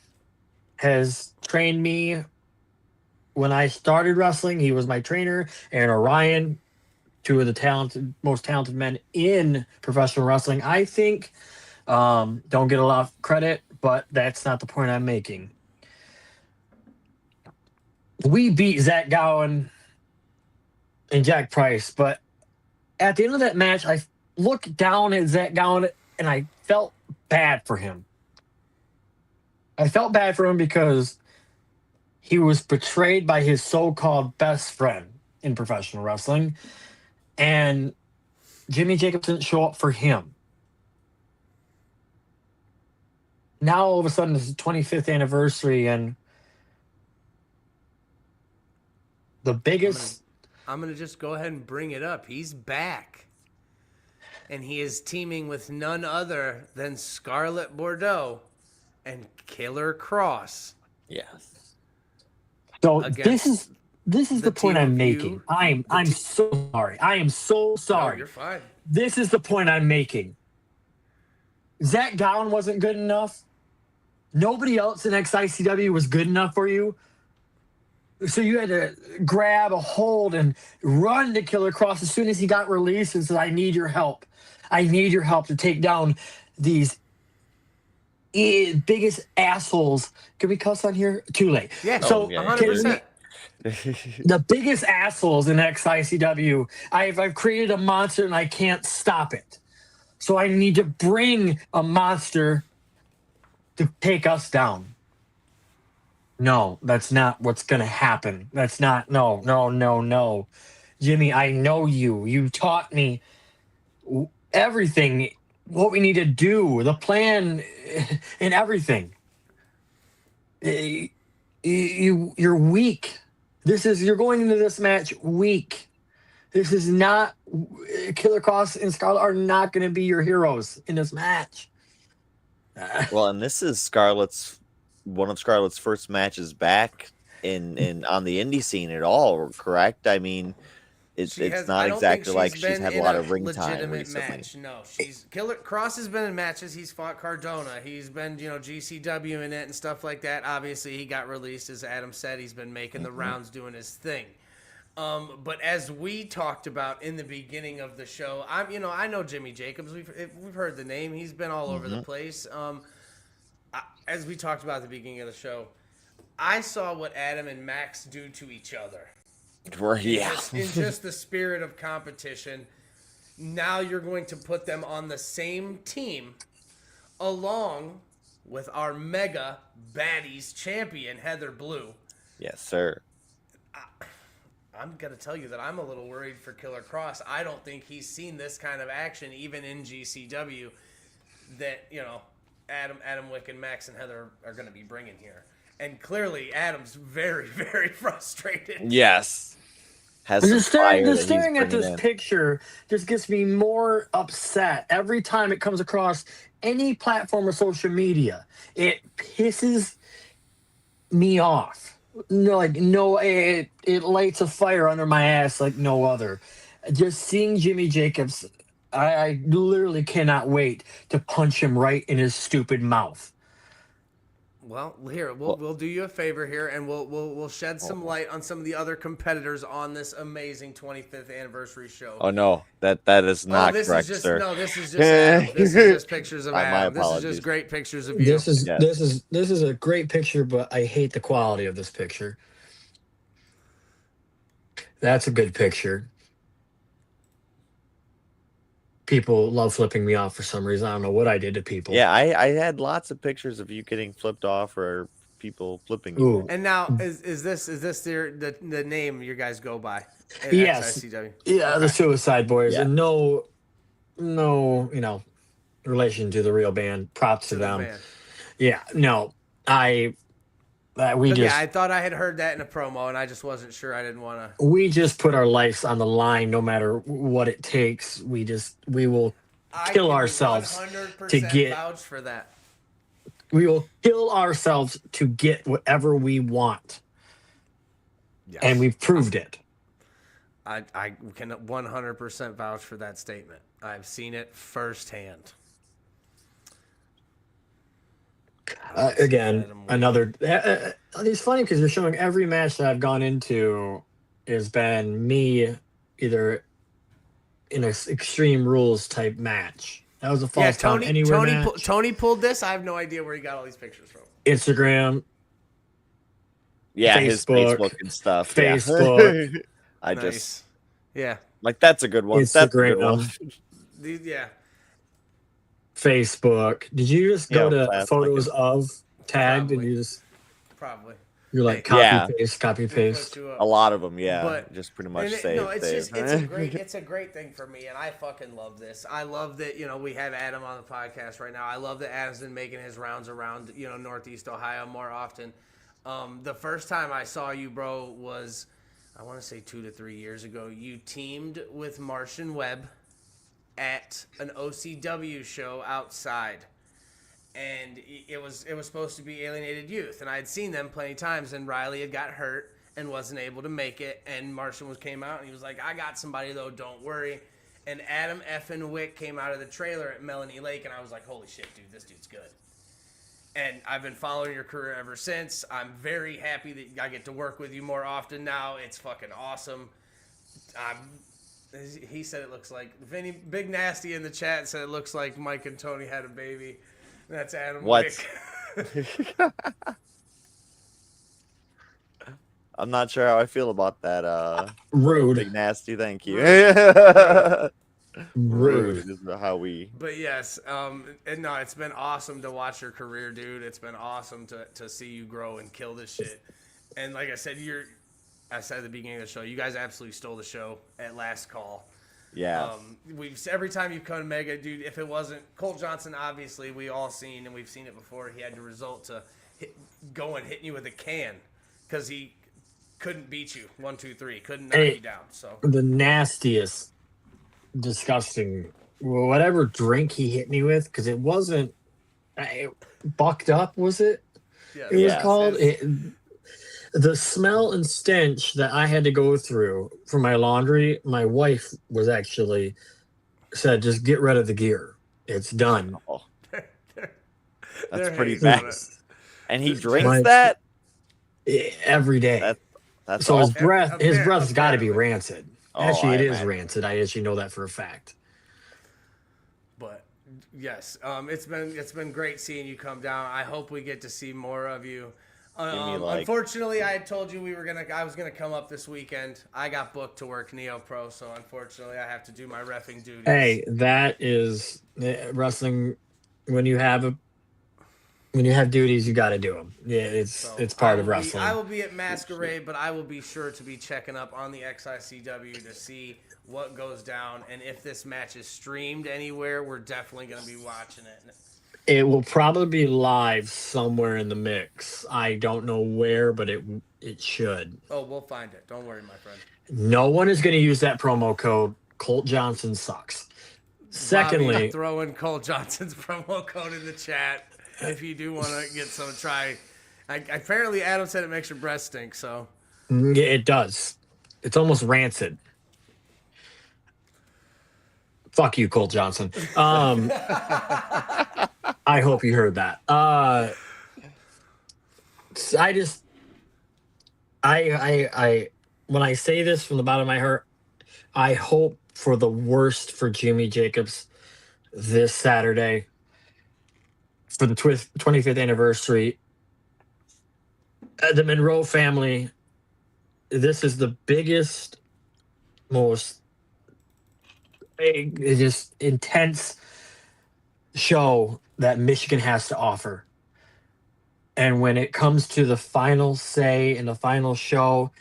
Has trained me when I started wrestling. He was my trainer. And Orion, two of the most talented men in professional wrestling. I think don't get a lot of credit, but that's not the point I'm making. We beat Zach Gowen and Jack Price, but at the end of that match, I looked down at Zach Gowen and I felt bad for him. I felt bad for him because he was betrayed by his so-called best friend in professional wrestling, and Jimmy Jacobs didn't show up for him. Now, all of a sudden, it's the 25th anniversary, and the biggest... I'm going to just go ahead and bring it up. He's back. And he is teaming with none other than Scarlett Bordeaux and Killer Cross. Yes. So this is the point I'm making. I'm so sorry. I am so sorry. No, you're fine. This is the point I'm making. Zach Gowen wasn't good enough. Nobody else in XICW was good enough for you. So you had to grab a hold and run to Killer Cross as soon as he got released and said, I need your help. I need your help to take down these biggest assholes. Can we cuss on here? Too late. Yeah, so 100%. The biggest assholes in XICW. I've created a monster and I can't stop it. So I need to bring a monster to take us down. No, that's not what's going to happen. That's not, no. Jimmy, I know you. You taught me everything, what we need to do, the plan, and everything. You're weak. You're going into this match weak. This is not, Killer Cross and Scarlett are not going to be your heroes in this match. Well, and this is one of Scarlett's first matches back in on the indie scene at all, correct? I mean, it's not exactly like she's had a lot of ring time recently. Match. No, Killer Cross has been in matches. He's fought Cardona. He's been, GCW in it and stuff like that. Obviously, he got released, as Adam said. He's been making the rounds, doing his thing. But as we talked about in the beginning of the show, I know Jimmy Jacobs. We've heard the name. He's been all over the place. As we talked about at the beginning of the show, I saw what Adam and Max do to each other. Yeah. In just the spirit of competition. Now you're going to put them on the same team along with our mega baddies champion, Heather Blue. Yes, sir. I'm going to tell you that I'm a little worried for Killer Cross. I don't think he's seen this kind of action, even in GCW, that, Adam Wick and Max and Heather are going to be bringing here. And clearly, Adam's very, very frustrated. Yes. Just staring at this picture just gets me more upset every time it comes across any platform or social media. It pisses me off. It lights a fire under my ass like no other. Just seeing Jimmy Jacobs, I literally cannot wait to punch him right in his stupid mouth. Well, here we'll do you a favor here, and we'll shed some light on some of the other competitors on this amazing 25th anniversary show. Oh no, that is not correct, sir. No, this is just Adam. This is just pictures of Adam. This is just great pictures of you. This is a great picture, but I hate the quality of this picture. That's a good picture. People love flipping me off for some reason. I don't know what I did to people. Yeah, I had lots of pictures of you getting flipped off or people flipping you off. And now, is this the name you guys go by? Yes. XICW? Yeah, okay. The Suicide Boys. Yeah. And no, relation to the real band. Props to them. Yeah, no, I thought I had heard that in a promo, and I just wasn't sure. I didn't want to. We just put our lives on the line, no matter what it takes. We will kill ourselves to get. Vouch for that. We will kill ourselves to get whatever we want, and we've proved it. I can 100% vouch for that statement. I've seen it firsthand. Again, another. It's funny because you're showing every match that I've gone into has been me either in an Extreme Rules type match. That was a false count anywhere match. Tony pulled this. I have no idea where he got all these pictures from. Instagram. Yeah, his Facebook and stuff. Facebook. Yeah. Like, that's a good one. Instagram. That's a good one. Yeah. Facebook. Did you just go to photos of tagged and you just probably you're like copy paste? A lot of them, but, just pretty much save. No, it's a great thing for me, and I fucking love this. I love that we have Adam on the podcast right now. I love that Adam's been making his rounds around Northeast Ohio more often. The first time I saw you, bro, was I want to say 2 to 3 years ago. You teamed with Martian Webb at an OCW show outside, and it was supposed to be Alienated Youth, and I had seen them plenty of times, and Riley had got hurt and wasn't able to make it, and Martian came out and he was like, I got somebody though, don't worry. And Adam effing Wick came out of the trailer at Melanie Lake, and I was like, holy shit, dude, this dude's good. And I've been following your career ever since. I'm very happy that I get to work with you more often now. It's fucking awesome. He said it looks like Vinny Big Nasty in the chat said it looks like Mike and Tony had a baby. That's Adam Wick. I'm not sure how I feel about that. Rude. Big Nasty, thank you. Rude is how we. But yes, and no, it's been awesome to watch your career, dude. It's been awesome to see you grow and kill this shit. And like I said, I said at the beginning of the show, you guys absolutely stole the show at Last Call. Yeah. Every time you come to Mega, dude, if it wasn't Colt Johnson, obviously we all seen, and we've seen it before, he had to result to hitting you with a can because he couldn't beat you 1, 2, 3, couldn't knock you down. So the nastiest, disgusting, whatever drink he hit me with, because it wasn't bucked up, was it? Yeah, it was called. The smell and stench that I had to go through for my laundry, my wife was actually said, just get rid of the gear. It's done. Oh. That's pretty bad. And he drinks that? Every day. That's so awful. his breath's got to be rancid. Actually, it is imagine. rancid. I actually know that for a fact. But yes, it's been great seeing you come down. I hope we get to see more of you. Unfortunately, I had told you I was gonna come up this weekend. I got booked to work NeoPro, so unfortunately, I have to do my reffing duties. Hey, that is wrestling. When you have duties, you got to do them. Yeah, it's part of wrestling. I will be at Masquerade, but I will be sure to be checking up on the XICW to see what goes down, and if this match is streamed anywhere, we're definitely gonna be watching it. It will probably be live somewhere in the mix. I don't know where, but it should. Oh, we'll find it. Don't worry, my friend. No one is going to use that promo code. Colt Johnson sucks. Secondly, Bobby, throw in Colt Johnson's promo code in the chat if you do want to get some try. Apparently, Adam said it makes your breath stink. So yeah, it does. It's almost rancid. Fuck you, Colt Johnson. I hope you heard that. I when I say this from the bottom of my heart, I hope for the worst for Jimmy Jacobs this Saturday for the 25th anniversary. The Monroe family, this is the biggest, most just intense show that Michigan has to offer. And when it comes to the final say in the final show,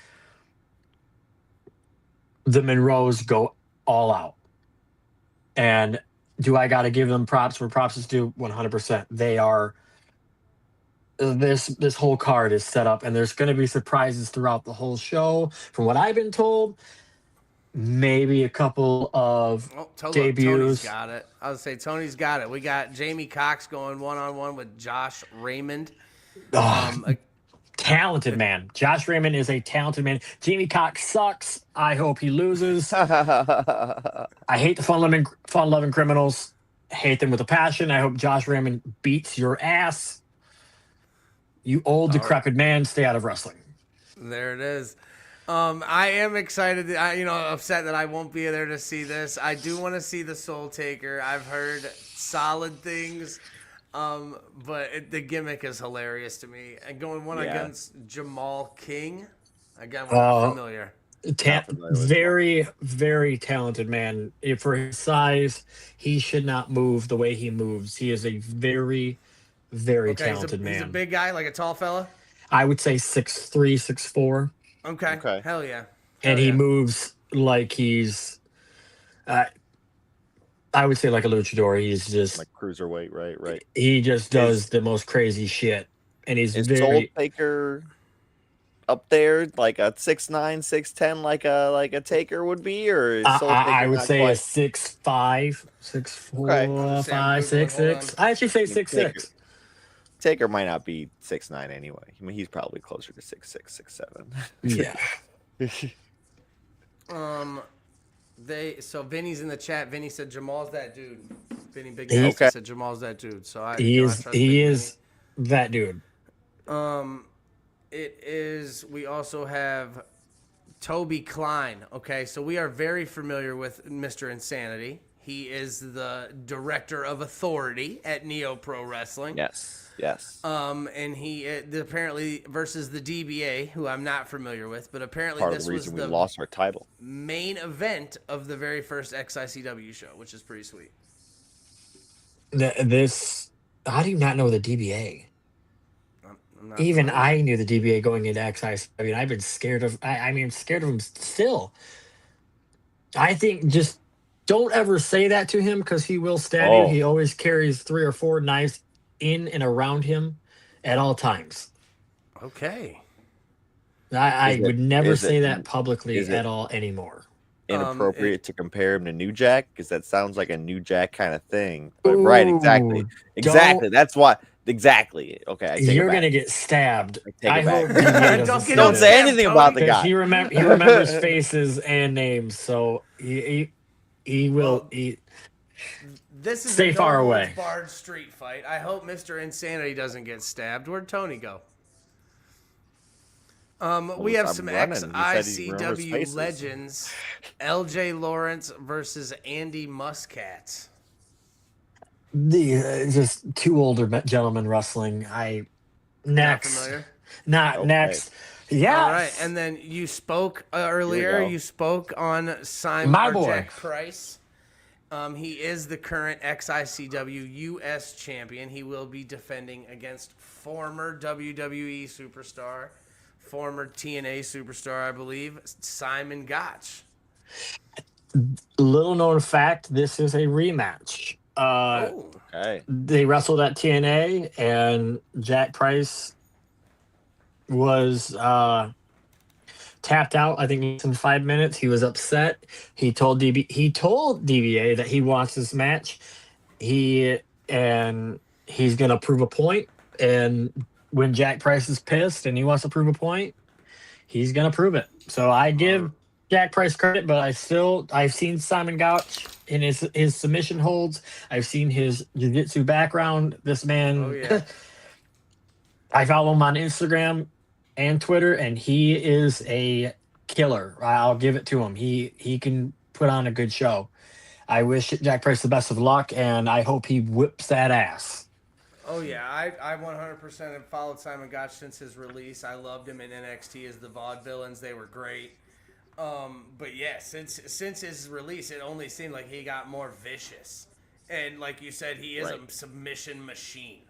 the Monroes go all out. And do I got to give them props where props is due? 100%. They are this whole card is set up, and there's going to be surprises throughout the whole show. From what I've been told, maybe a couple of Tony's debuts. got it. I would say Tony's got it. We got Jamie Cox going 1-on-1 with Josh Raymond. Talented man. Josh Raymond is a talented man. Jamie Cox sucks. I hope he loses. I hate the fun-loving criminals. Hate them with a passion. I hope Josh Raymond beats your ass. You old, decrepit man, stay out of wrestling. There it is. I am excited. Upset that I won't be there to see this. I do want to see the Soul Taker. I've heard solid things, but the gimmick is hilarious to me. And going against Jamal King, again, we're not familiar. Very, very talented man. For his size, he should not move the way he moves. He is a very, very talented man. He's a big guy, like a tall fella? I would say 6'3", 6'4". Okay. Hell yeah. And he moves like he's, I would say like a luchador. He's just like cruiserweight, right. He just does the most crazy shit, and he's very. Soul Taker up there, like a 6'9", 6'10", like a Taker would be, or is Soul Taker I would say quite... a 6'5", 6'4", 5, 6'6". I actually say 6'6". Taker might not be 6'9" anyway. I mean, he's probably closer to 6'6", 6'7". Yeah. So Vinny's in the chat. Vinny said Jamal's that dude. Vinny Big Nasty said Jamal's that dude. So he is that dude. It is. We also have Toby Klein. Okay, so we are very familiar with Mr. Insanity. He is the director of authority at NeoPro Wrestling. Yes. And he apparently versus the DBA, who I'm not familiar with, but apparently part this of the was reason the we lost our title. Main event of the very first XICW show, which is pretty sweet. How do you not know the DBA? Even I knew the DBA going into XICW. I mean, I've been scared of. I'm scared of him still. I think just don't ever say that to him because he will stab you. He always carries 3 or 4 knives in and around him at all times. Okay. I would never say that publicly at all anymore. Inappropriate to compare him to New Jack because that sounds like a New Jack kind of thing. But right, exactly. That's why. Exactly. Okay. You're gonna get stabbed. I hope don't say anything about the guy. He remembers faces and names, so he will. This is stay far away. Barred street fight. I hope Mr. Insanity doesn't get stabbed. Where'd Tony go? We have some XICW legends. LJ Lawrence versus Andy Muscat. Just 2 older gentlemen wrestling. Next. Yeah. All right. And then you spoke earlier. You spoke on Simon My boy. Jack Price. He is the current XICW U.S. champion. He will be defending against former WWE superstar, former TNA superstar, I believe, Simon Gotch. Little known fact: this is a rematch. They wrestled at TNA, and Jack Price was tapped out. I think in 5 minutes. He was upset. He told DBA that he wants this match. He's gonna prove a point. And when Jack Price is pissed and he wants to prove a point, he's gonna prove it. So I give Jack Price credit, but I've seen Simon Gotch in his submission holds. I've seen his jiu-jitsu background. This man, I follow him on Instagram and Twitter, and he is a killer. I'll give it to him. He can put on a good show. I wish Jack Price the best of luck, and I hope he whips that ass. Oh, yeah. I 100% have followed Simon Gotch since his release. I loved him in NXT as the Vaudevillains. They were great. But yeah, since his release, it only seemed like he got more vicious. And like you said, he is a submission machine.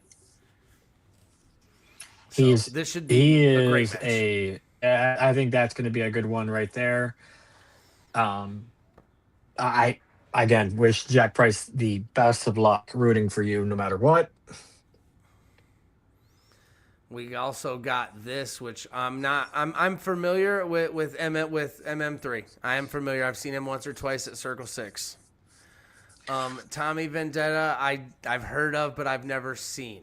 This should be a great match. I think that's going to be a good one right there. I again wish Jack Price the best of luck, rooting for you no matter what. We also got this, which I'm familiar with MM3. I am familiar. I've seen him once or twice at Circle 6. Tommy Vendetta, I've heard of, but I've never seen.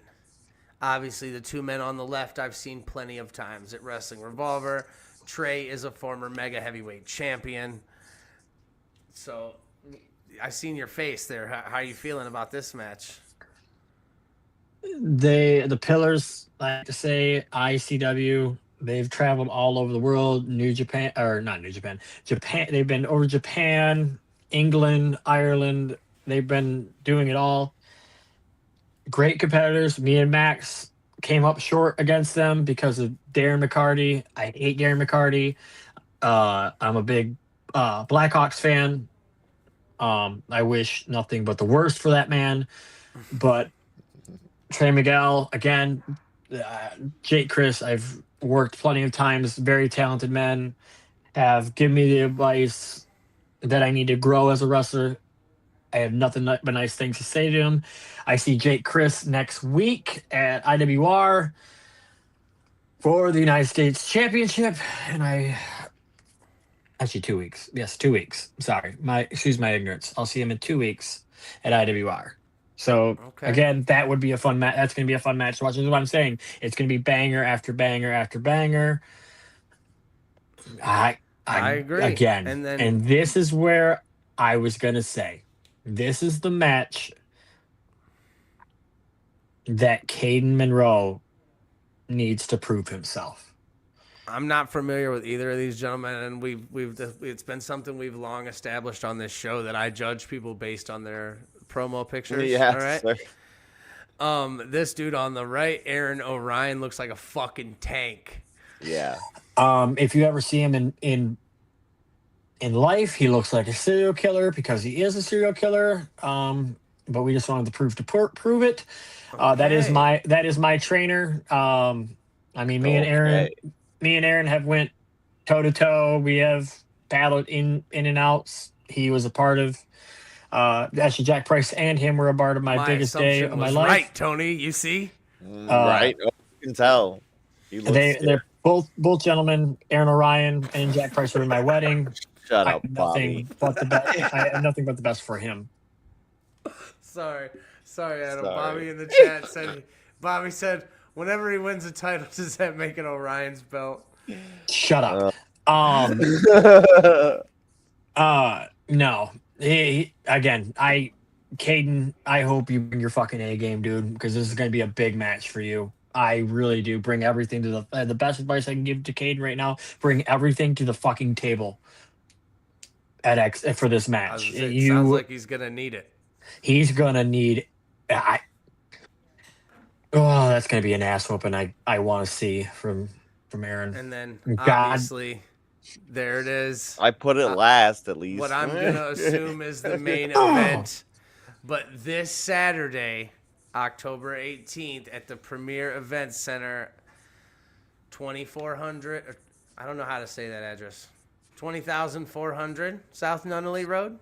Obviously, the two men on the left I've seen plenty of times at Wrestling Revolver. Trey is a former mega heavyweight champion. So, I've seen your face there. How are you feeling about this match? The Pillars, like to say, ICW, they've traveled all over the world. Japan. They've been over Japan, England, Ireland. They've been doing it all. Great competitors. Me and Max came up short against them because of Darren McCarty. I hate Darren McCarty. I'm a big Blackhawks fan. I wish nothing but the worst for that man. But Trey Miguel, again, Jake Chris, I've worked plenty of times. Very talented men have given me the advice that I need to grow as a wrestler. I have nothing but nice things to say to him. I see Jake Chris next week at IWR for the United States Championship, and actually 2 weeks. Yes, 2 weeks. Sorry, excuse my ignorance. I'll see him in 2 weeks at IWR. So again, that would be a fun match. That's going to be a fun match to watch. This is what I'm saying. It's going to be banger after banger after banger. I agree. Again, and this is where I was going to say, this is the match that Caden Monroe needs to prove himself. I'm not familiar with either of these gentlemen, and it's been something we've long established on this show that I judge people based on their promo pictures. Yes, all right. This dude on the right, Aaron O'Ryan, looks like a fucking tank. Yeah. If you ever see him in life, he looks like a serial killer because he is a serial killer. But we just wanted to prove it. That is my trainer. I mean, me and Aaron have went toe to toe. We have battled in and outs. He was a part of. Actually, Jack Price and him were a part of my biggest day of my life. Right, Tony. You see, right? Oh, you can tell. They're both gentlemen. Aaron O'Ryan and Jack Price were in my wedding. Shut up, Bobby. I have nothing but the best for him. Sorry, Adam. Sorry. Bobby in the chat said. Bobby said, whenever he wins a title, does that make it Orion's belt? Shut up. No. Caden, I hope you bring your fucking A game, dude, because this is going to be a big match for you. I really do. Bring everything to the best advice I can give to Caden right now. Bring everything to the fucking table for this match. It sounds like he's going to need it. He's going to need that's going to be an ass whooping I want to see from Aaron. And then, obviously, there it is. I put it last, at least. What I'm going to assume is the main event. But this Saturday, October 18th, at the Premier Event Center, 2400, I don't know how to say that address, 20,400 South Nunnally Road?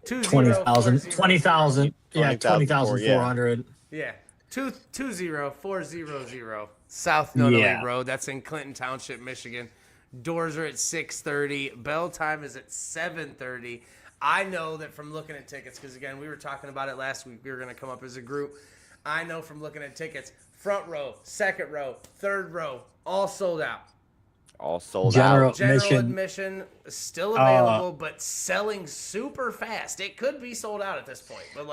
20,000. Yeah, 20,400. Yeah, 20400 South Nunnally Road. That's in Clinton Township, Michigan. Doors are at 6:30. Bell time is at 7:30. I know that from looking at tickets, because again, we were talking about it last week. We were going to come up as a group. I know from looking at tickets, front row, second row, third row, all sold out. All sold General out. General admission still available, but selling super fast. It could be sold out at this point, but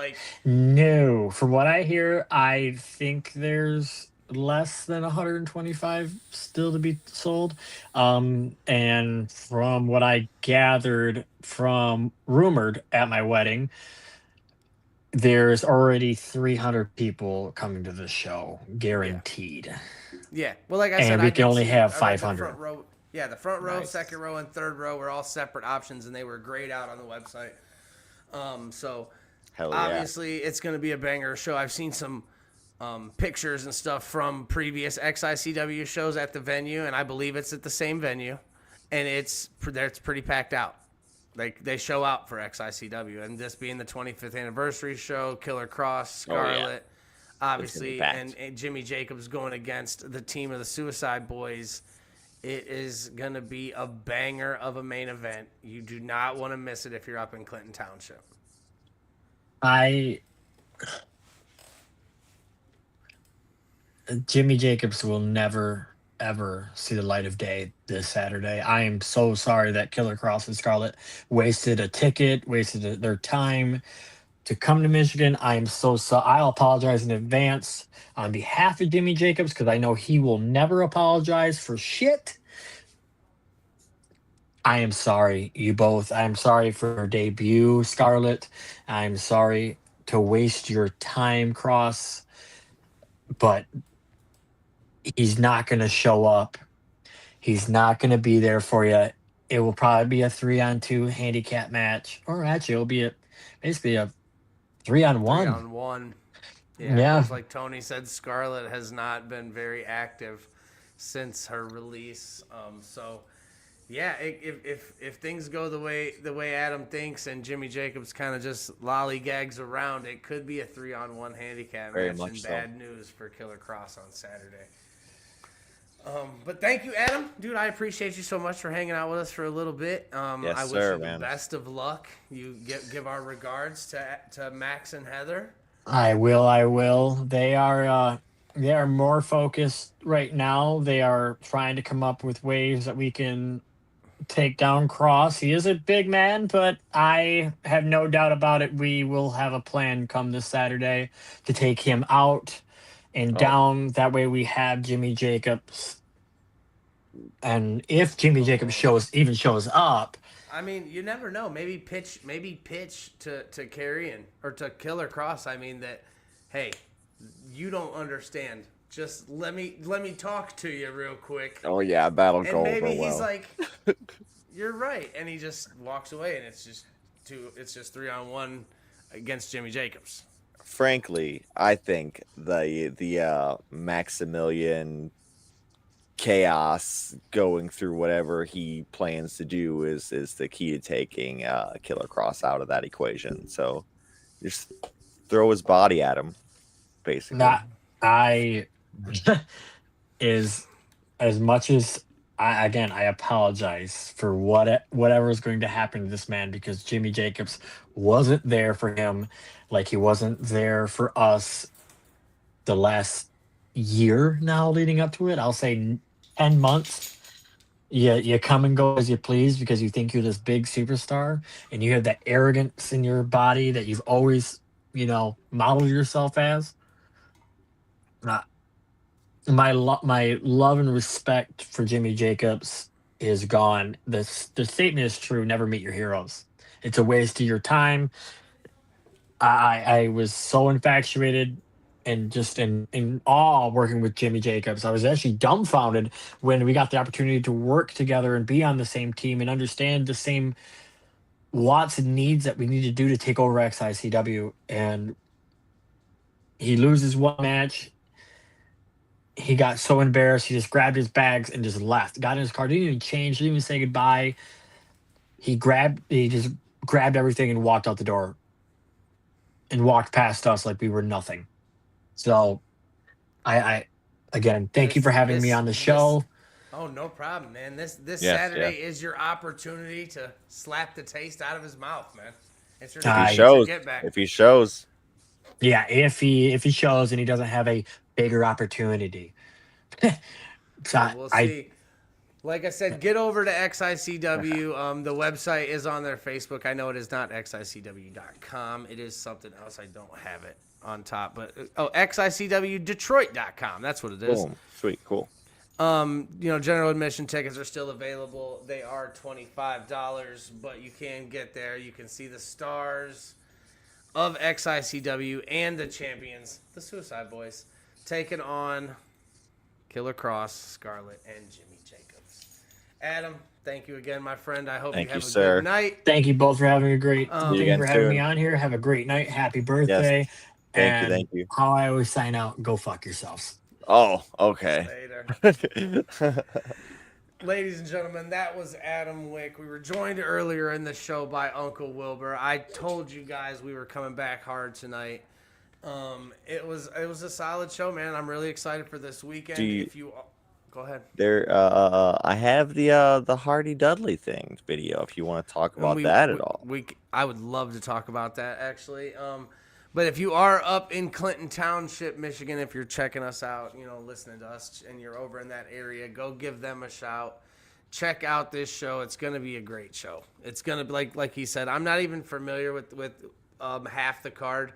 no. From what I hear, I think there's less than 125 still to be sold. And from what I gathered from rumored at my wedding, there's already 300 people coming to the show, guaranteed. Yeah. Well, like I said, we can only have 500. The front row, second row, and third row were all separate options, and they were grayed out on the website. So obviously it's going to be a banger show. I've seen some pictures and stuff from previous XICW shows at the venue, and I believe it's at the same venue, and it's pretty packed out. Like, they show out for XICW, and this being the 25th anniversary show, Killer Cross, Scarlet, obviously, packed. and Jimmy Jacobs going against the team of the Suicide Boys. It is going to be a banger of a main event. You do not want to miss it if you're up in Clinton Township. Jimmy Jacobs will never ever see the light of day this Saturday. I am so sorry that Killer Cross and Scarlett wasted a ticket, wasted their time to come to Michigan. I am so sorry. I'll apologize in advance on behalf of Jimmy Jacobs because I know he will never apologize for shit. I am sorry, you both. I'm sorry for your debut, Scarlett. I'm sorry to waste your time, Cross. But he's not going to show up. He's not going to be there for you. It will probably be a 3-on-2 handicap match, or actually, it'll be basically a 3-on-1. 3-on-1. Yeah. Yeah. Just like Tony said, Scarlett has not been very active since her release. So, yeah, if things go the way Adam thinks and Jimmy Jacobs kind of just lollygags around, it could be a 3-on-1 handicap Very match. much And so. bad news for Killer Cross on Saturday. But thank you, Adam. Dude, I appreciate you so much for hanging out with us for a little bit. Yes, I wish sir, you the man. best of luck. You give our regards to Max and Heather. I will. They are more focused right now. They are trying to come up with ways that we can take down Cross. He is a big man, but I have no doubt about it. We will have a plan come this Saturday to take him out and down. That way we have Jimmy Jacobs. And if Jimmy Jacobs shows up, I mean, you never know. Maybe pitch to Carrion or to Killer Cross. I mean that, hey, you don't understand. Just let me talk to you real quick. Oh yeah, that'll And go maybe over well. he's like, you're right, and he just walks away, and it's just 3-on-1 against Jimmy Jacobs. Frankly, I think the Maximilian chaos going through whatever he plans to do is the key to taking Killer Cross out of that equation. So just throw his body at him, basically. not I is as much as I apologize for whatever is going to happen to this man because Jimmy Jacobs wasn't there for him like he wasn't there for us the last year now leading up to it. I'll say 10 months. You come and go as you please because you think you're this big superstar and you have that arrogance in your body that you've always, modeled yourself as. My love and respect for Jimmy Jacobs is gone. The statement is true. Never meet your heroes. It's a waste of your time. I was so infatuated and just in awe working with Jimmy Jacobs. I was actually dumbfounded when we got the opportunity to work together and be on the same team and understand the same wants and needs that we need to do to take over XICW. And he loses one match. He got so embarrassed. He just grabbed his bags and just left. Got in his car. Didn't even change. Didn't even say goodbye. He just grabbed everything and walked out the door. And walked past us like we were nothing. So, I again, thank you for having me on the show. Oh, no problem, man. This Yes, Saturday is your opportunity to slap the taste out of his mouth, man. It's your If he chance to shows, get back. if he shows, Yeah, if he shows and he doesn't have a bigger opportunity. So We'll see. Like I said, get over to XICW. The website is on their Facebook. I know it is not XICW.com. It is something else. I don't have it on top. But XICWDetroit.com. That's what it is. boom, sweet, cool. General admission tickets are still available. They are $25, but you can get there. You can see the stars of XICW and the champions, the Suicide Boys, taking on Killer Cross, Scarlett, and Jimmy Jacobs. Adam, thank you again, my friend. I hope Thank you have you, a sir. good night. thank you both for having a great. See Thank you you again for having soon. me on here. Have a great night. Happy birthday. Thank you. How I always sign out: go fuck yourselves. Oh, okay. Later. Ladies and gentlemen, that was Adam Wick. We were joined earlier in the show by Uncle Wilbur. I told you guys we were coming back hard tonight. It was a solid show, man. I'm really excited for this weekend. If you go ahead. I have the Hardy Dudley thing video. If you want to talk about that at all, I would love to talk about that actually. But if you are up in Clinton Township, Michigan, if you're checking us out, listening to us, and you're over in that area, go give them a shout. Check out this show. It's going to be a great show. It's going to be like he said. I'm not even familiar with half the card,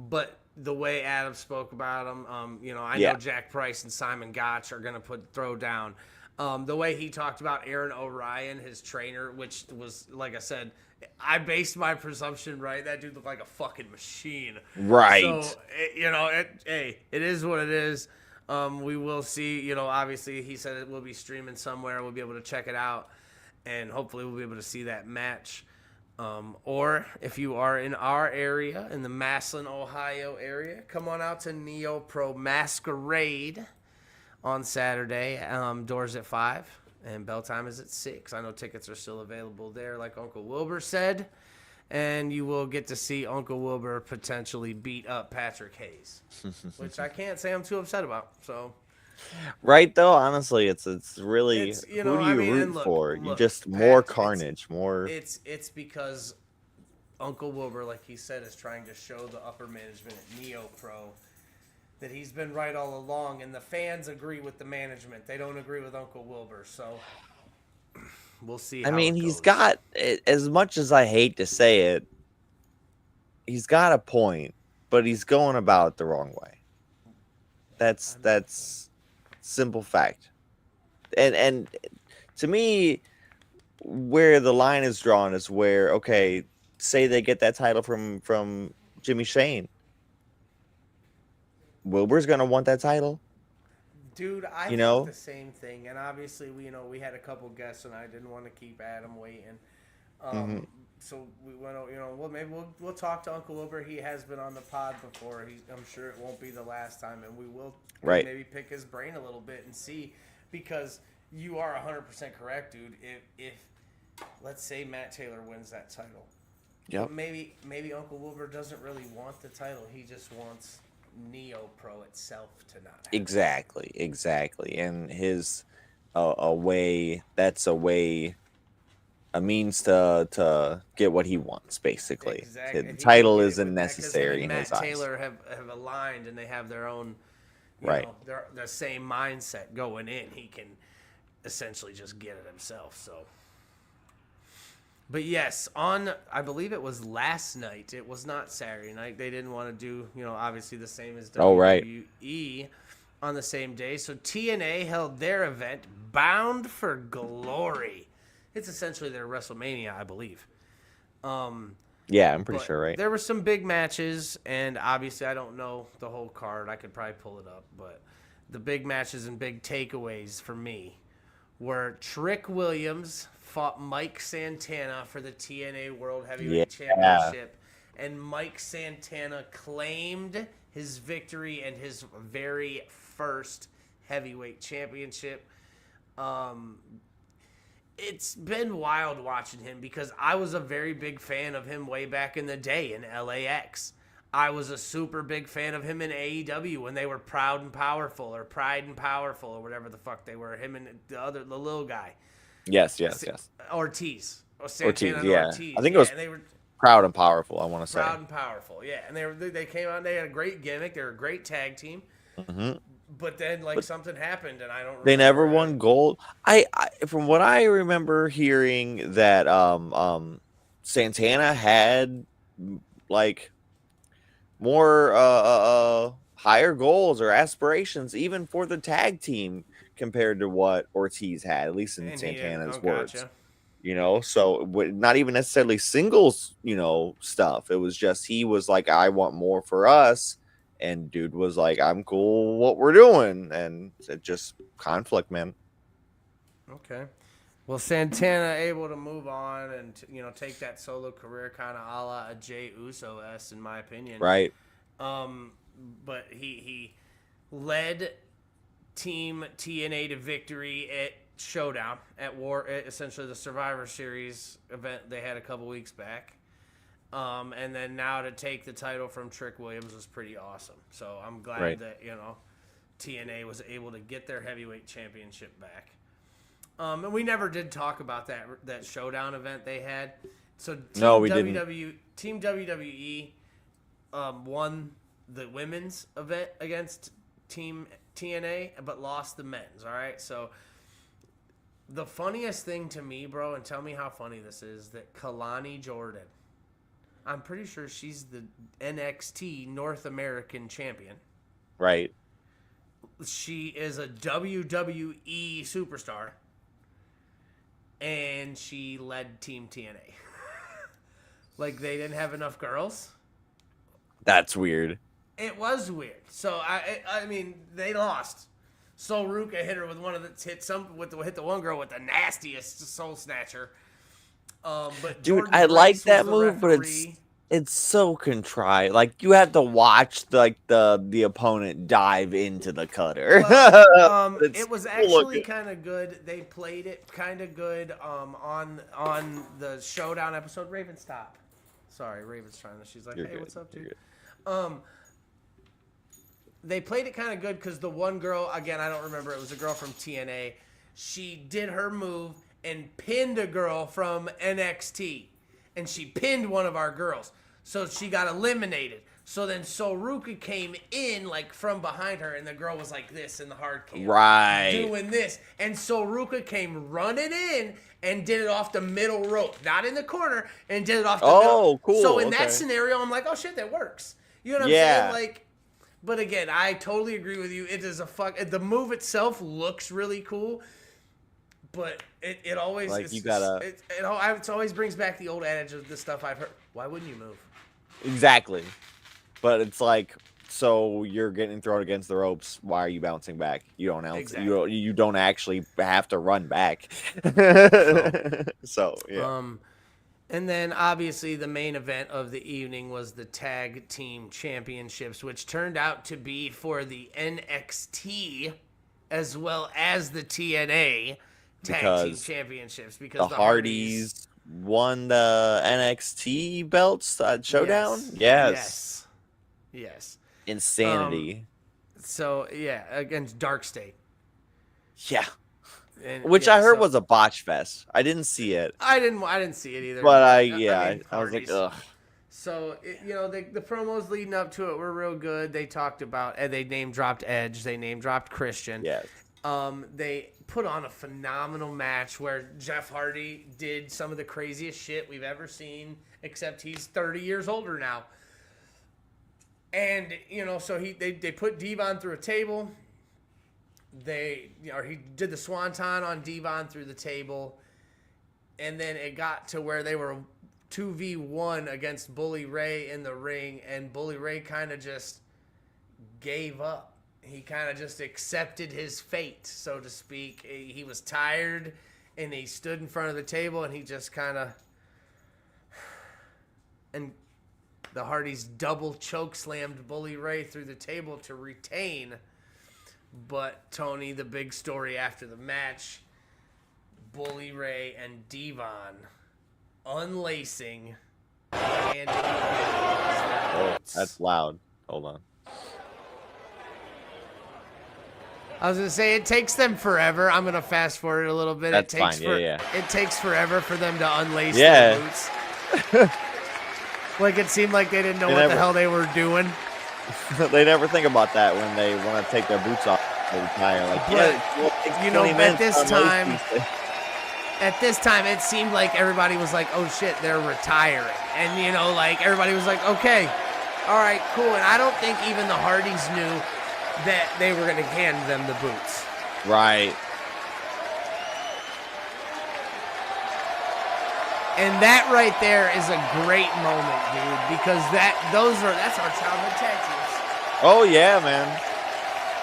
but the way Adam spoke about them, I know Jack Price and Simon Gotch are going to throw down. The way he talked about Aaron O'Ryan, his trainer, which was, like I said, I based my presumption right. That dude looked like a fucking machine. Right. So, it is what it is. We will see, obviously he said it will be streaming somewhere. We'll be able to check it out, and hopefully we'll be able to see that match. Or if you are in our area, in the Massillon, Ohio area, come on out to NeoPro Masquerade on Saturday. Doors at 5 and bell time is at 6. I know tickets are still available there, like Uncle Wilbur said. And you will get to see Uncle Wilbur potentially beat up Patrick Hayes, which I can't say I'm too upset about. So, right though, honestly, it's really who do you root for? Look, you just more carnage, more. It's because Uncle Wilbur, like he said, is trying to show the upper management at NeoPro that he's been right all along, and the fans agree with the management. They don't agree with Uncle Wilbur, so. We'll see. I mean, he's got, as much as I hate to say it, he's got a point, but he's going about it the wrong way. That's simple fact. And to me, where the line is drawn is where, okay, say they get that title from Jimmy Shane. Wilbur's going to want that title. Dude, I think the same thing, and obviously we had a couple guests, and I didn't want to keep Adam waiting. So we went, maybe we'll talk to Uncle Wilbur. He has been on the pod before. I'm sure it won't be the last time, and we will maybe pick his brain a little bit and see, because you are 100% correct, dude. If let's say Matt Taylor wins that title, maybe Uncle Wilbur doesn't really want the title. He just wants NeoPro itself to not happen. Exactly. And his a means to get what he wants, basically. Exactly. The title isn't necessary in his eyes. Matt Taylor have aligned, and they have their own their same mindset going in. He can essentially just get it himself. So, but yes, I believe it was last night. It was not Saturday night. They didn't want to do, obviously the same as WWE on the same day. So TNA held their event, Bound for Glory. It's essentially their WrestleMania, I believe. Yeah, I'm pretty sure, right? There were some big matches, and obviously I don't know the whole card. I could probably pull it up, but the big matches and big takeaways for me were Trick Williams fought Mike Santana for the TNA World Heavyweight Championship, and Mike Santana claimed his victory and his very first heavyweight championship. It's been wild watching him, because I was a very big fan of him way back in the day in LAX. I was a super big fan of him in AEW when they were Pride and Powerful, or whatever the fuck they were. Him and the little guy. Yes. Ortiz. Ortiz. I think it was they were Proud and Powerful, I want to say. Proud and Powerful, yeah. And they came out and they had a great gimmick. They were a great tag team. Mm-hmm. But then, something happened, and I don't remember. They never won gold. I from what I remember hearing, that Santana had, more higher goals or aspirations, even for the tag team, compared to what Ortiz had, at least in Santana's words. Gotcha. So not even necessarily singles, stuff. It was just, he was like, I want more for us. And dude was like, I'm cool what we're doing. And it just conflict, man. Okay. Well, Santana able to move on and, take that solo career kind of a la a Jey Uso-esque, in my opinion. Right. But he led Team TNA to victory at Showdown, at essentially the Survivor Series event they had a couple weeks back. And then now to take the title from Trick Williams was pretty awesome. So I'm glad that, TNA was able to get their heavyweight championship back. And we never did talk about that showdown event they had. So Team WWE won the women's event against Team TNA, but lost the men's. All right, so the funniest thing to me, bro, and tell me how funny this is, that Kalani Jordan, I'm pretty sure she's the NXT North American champion. Right. She is a WWE superstar, and she led Team TNA. Like, they didn't have enough girls. That's weird. It was weird. So I mean, they lost. Sol Ruka hit her with one of the hit the one girl with the nastiest soul snatcher. But dude, Jordan I like Grace that was the move, but referee. it's so contrived. Like, you have to watch the opponent dive into the cutter. Well, it was still actually looking- kind of good. They played it kind of good on the showdown episode. Raven, stop. Sorry, Raven's trying to. She's like, You're hey, good. what's up, You're dude? good. They played it kind of good because the one girl, again, I don't remember, it was a girl from TNA. She did her move and pinned a girl from NXT. And she pinned one of our girls. So she got eliminated. So then Soruka came in like from behind her, and the girl was like this in the hard cam. Right. Doing this. And Soruka came running in and did it off the middle rope. Not in the corner, and did it off the middle. Cool. So in okay. that scenario, I'm like, oh shit, that works. You know what I'm Yeah. saying? Like, but again, I totally agree with you. It is the move itself looks really cool, but it always Like, it's, you gotta- it always brings back the old adage of the stuff I've heard. Why wouldn't you move? Exactly. But it's like, so you're getting thrown against the ropes. Why are you bouncing back? You don't Exactly. you don't actually have to run back. So yeah. And then obviously the main event of the evening was the tag team championships, which turned out to be for the NXT as well as the TNA tag team championships, because the Hardys won the NXT belts at Showdown. Yes. Insanity. So yeah, against Dark State. Yeah. And, Which I heard was a botch fest. I didn't see it. I didn't see it either. But I was like, Hardys. ugh. So the promos leading up to it were real good. They talked about, and they name dropped Edge. They name dropped Christian. Yes. They put on a phenomenal match where Jeff Hardy did some of the craziest shit we've ever seen, except he's 30 years older now. And so they put Devon through a table. He did the swanton on Devon through the table, and then it got to where they were 2v1 against Bully Ray in the ring, and Bully Ray kind of just gave up. He kind of just accepted his fate, so to speak. He was tired, and he stood in front of the table, and he just kind of... And the Hardys double choke slammed Bully Ray through the table to retain. But Tony, the big story after the match, Bully Ray and Devon unlacing and That's loud. Hold on. I was gonna say it takes them forever. I'm gonna fast forward a little bit. That's fine. Yeah. It takes forever for them to unlace Yeah. their boots. Like, it seemed like they didn't know what the hell they were doing. They never think about that when they want to take their boots off. They retire. Like, at this time, it seemed like everybody was like, "Oh shit, they're retiring," and like everybody was like, "Okay, all right, cool." And I don't think even the Hardys knew that they were going to hand them the boots. Right. And that right there is a great moment, dude, because that's our childhood tag teams. Oh yeah, man.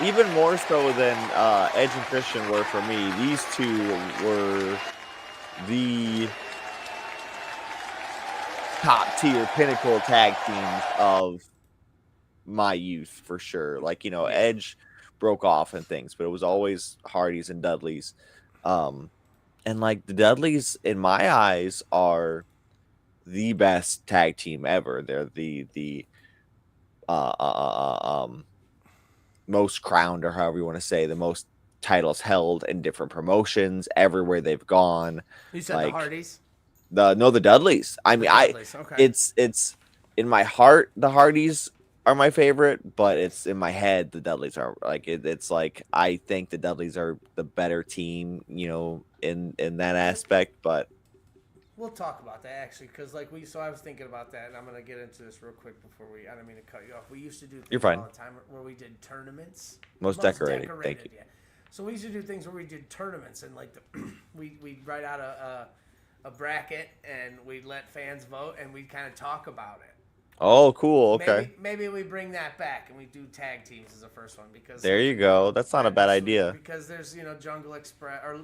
Even more so than Edge and Christian were for me. These two were the top tier pinnacle tag teams of my youth for sure. Like, Edge broke off and things, but it was always Hardys and Dudleys. And like the Dudleys in my eyes are the best tag team ever. They're the uh, uh, uh, um, most crowned, or however you want to say, the most titles held in different promotions everywhere they've gone. You said the Hardys? The Dudleys. I mean, Dudleys, okay. It's in my heart, the Hardys are my favorite, but it's in my head, the Dudleys are like it's like I think the Dudleys are the better team, in that aspect. But we'll talk about that actually, because so I was thinking about that, and I'm gonna get into this real quick before I don't mean to cut you off. We used to do things all the time where we did tournaments. Most decorated. Thank you. Yeah. So we used to do things where we did tournaments, and we'd write out a bracket, and we'd let fans vote, and we'd kind of talk about it. Oh, cool. Okay. Maybe we bring that back, and we do tag teams as the first one, because there you go. That's not a bad idea. Because there's Jungle Express, or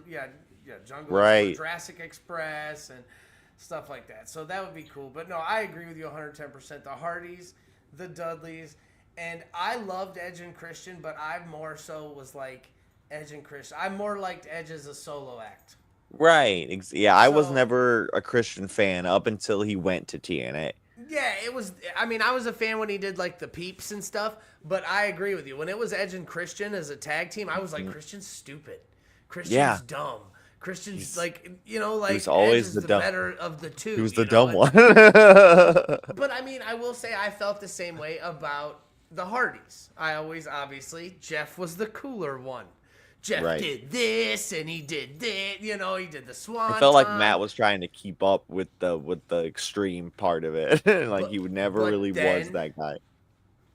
Jungle right. Jurassic Express and stuff like that. So that would be cool. But no, I agree with you 110%. The Hardys, the Dudleys, and I loved Edge and Christian, but I more so was like Edge and Christian. I more liked Edge as a solo act. Right. Yeah, I was never a Christian fan up until he went to TNA. Yeah, it was. I mean, I was a fan when he did the peeps and stuff, but I agree with you. When it was Edge and Christian as a tag team, I was like, Christian's stupid. Christian's dumb. Christian's he was always the better of the two. He was the dumb one. But I mean, I will say I felt the same way about the Hardys. Obviously, Jeff was the cooler one. Jeff did this and he did that. He did the swan. I felt like Matt was trying to keep up with the extreme part of it. He never really was that guy.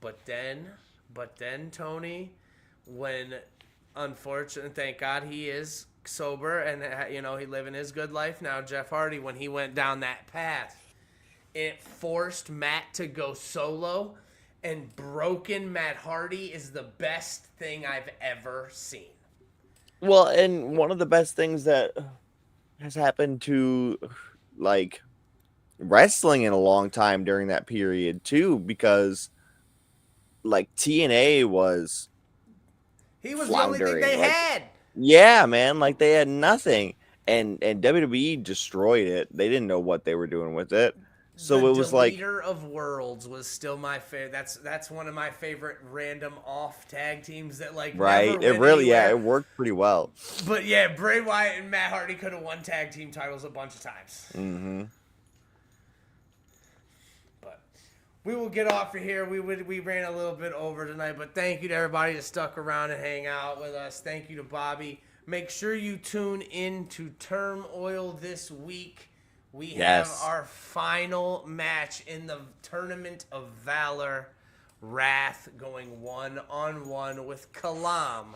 But then Tony, when unfortunately, thank God he is sober and he living his good life now. Jeff Hardy, when he went down that path, it forced Matt to go solo, and broken Matt Hardy is the best thing I've ever seen. Well, and one of the best things that has happened to wrestling in a long time during that period too, because TNA was he was the only thing they had. Yeah, man, they had nothing, and WWE destroyed it. They didn't know what they were doing with it. So it was Leader of Worlds was still my favorite. That's one of my favorite random off tag teams that right. It really it worked pretty well. But yeah, Bray Wyatt and Matt Hardy could have won tag team titles a bunch of times. Mm-hmm. But we will get off of here. We ran a little bit over tonight, but thank you to everybody that stuck around and hang out with us. Thank you to Bobby. Make sure you tune in to Turmoil this week. We have our final match in the Tournament of Valor. Wrath going 1-on-1 with Kalam.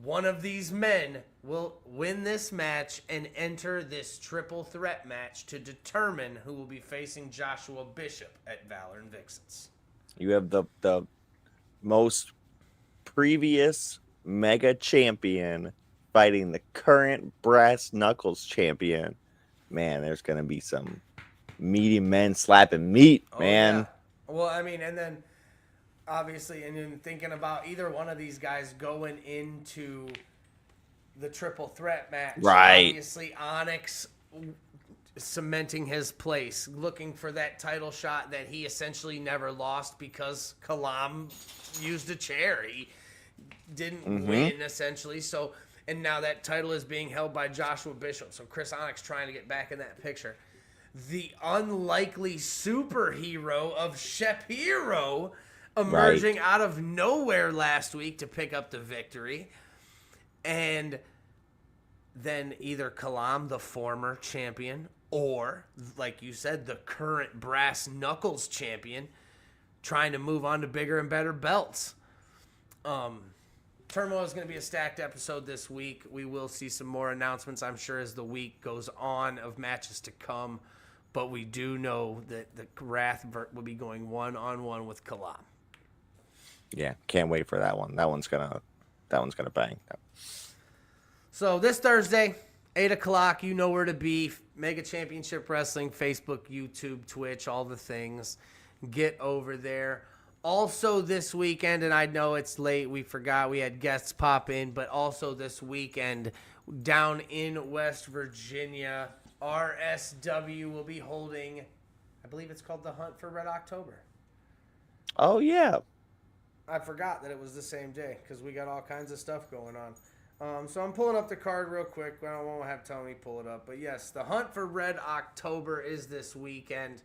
One of these men will win this match and enter this triple threat match to determine who will be facing Joshua Bishop at Valor and Vixens. You have the most previous mega champion fighting the current brass knuckles champion. Man, there's going to be some meaty men slapping meat, man. Yeah. Well, I mean, and then obviously, and then thinking about either one of these guys going into the triple threat match. Right. Obviously, Onyx cementing his place, looking for that title shot that he essentially never lost because Kalam used a chair. He didn't win, essentially. So... And now that title is being held by Joshua Bishop. So Chris Onyx trying to get back in that picture. The unlikely superhero of Shapiro emerging out of nowhere last week to pick up the victory. And then either Kalam, the former champion, or, like you said, the current brass knuckles champion, trying to move on to bigger and better belts. Turmoil is going to be a stacked episode this week. We will see some more announcements, I'm sure, as the week goes on of matches to come. But we do know that the Wrath will be going 1-on-1 with Kalam. Yeah, can't wait for that one. That one's gonna bang. So this Thursday, 8:00, you know where to be. Mega Championship Wrestling, Facebook, YouTube, Twitch, all the things. Get over there. Also this weekend, and I know it's late, we forgot we had guests pop in, but also this weekend down in West Virginia, RSW will be holding, I believe it's called the Hunt for Red October. Oh yeah. I forgot that it was the same day because we got all kinds of stuff going on. So I'm pulling up the card real quick. I won't have Tony pull it up. But yes, the Hunt for Red October is this weekend.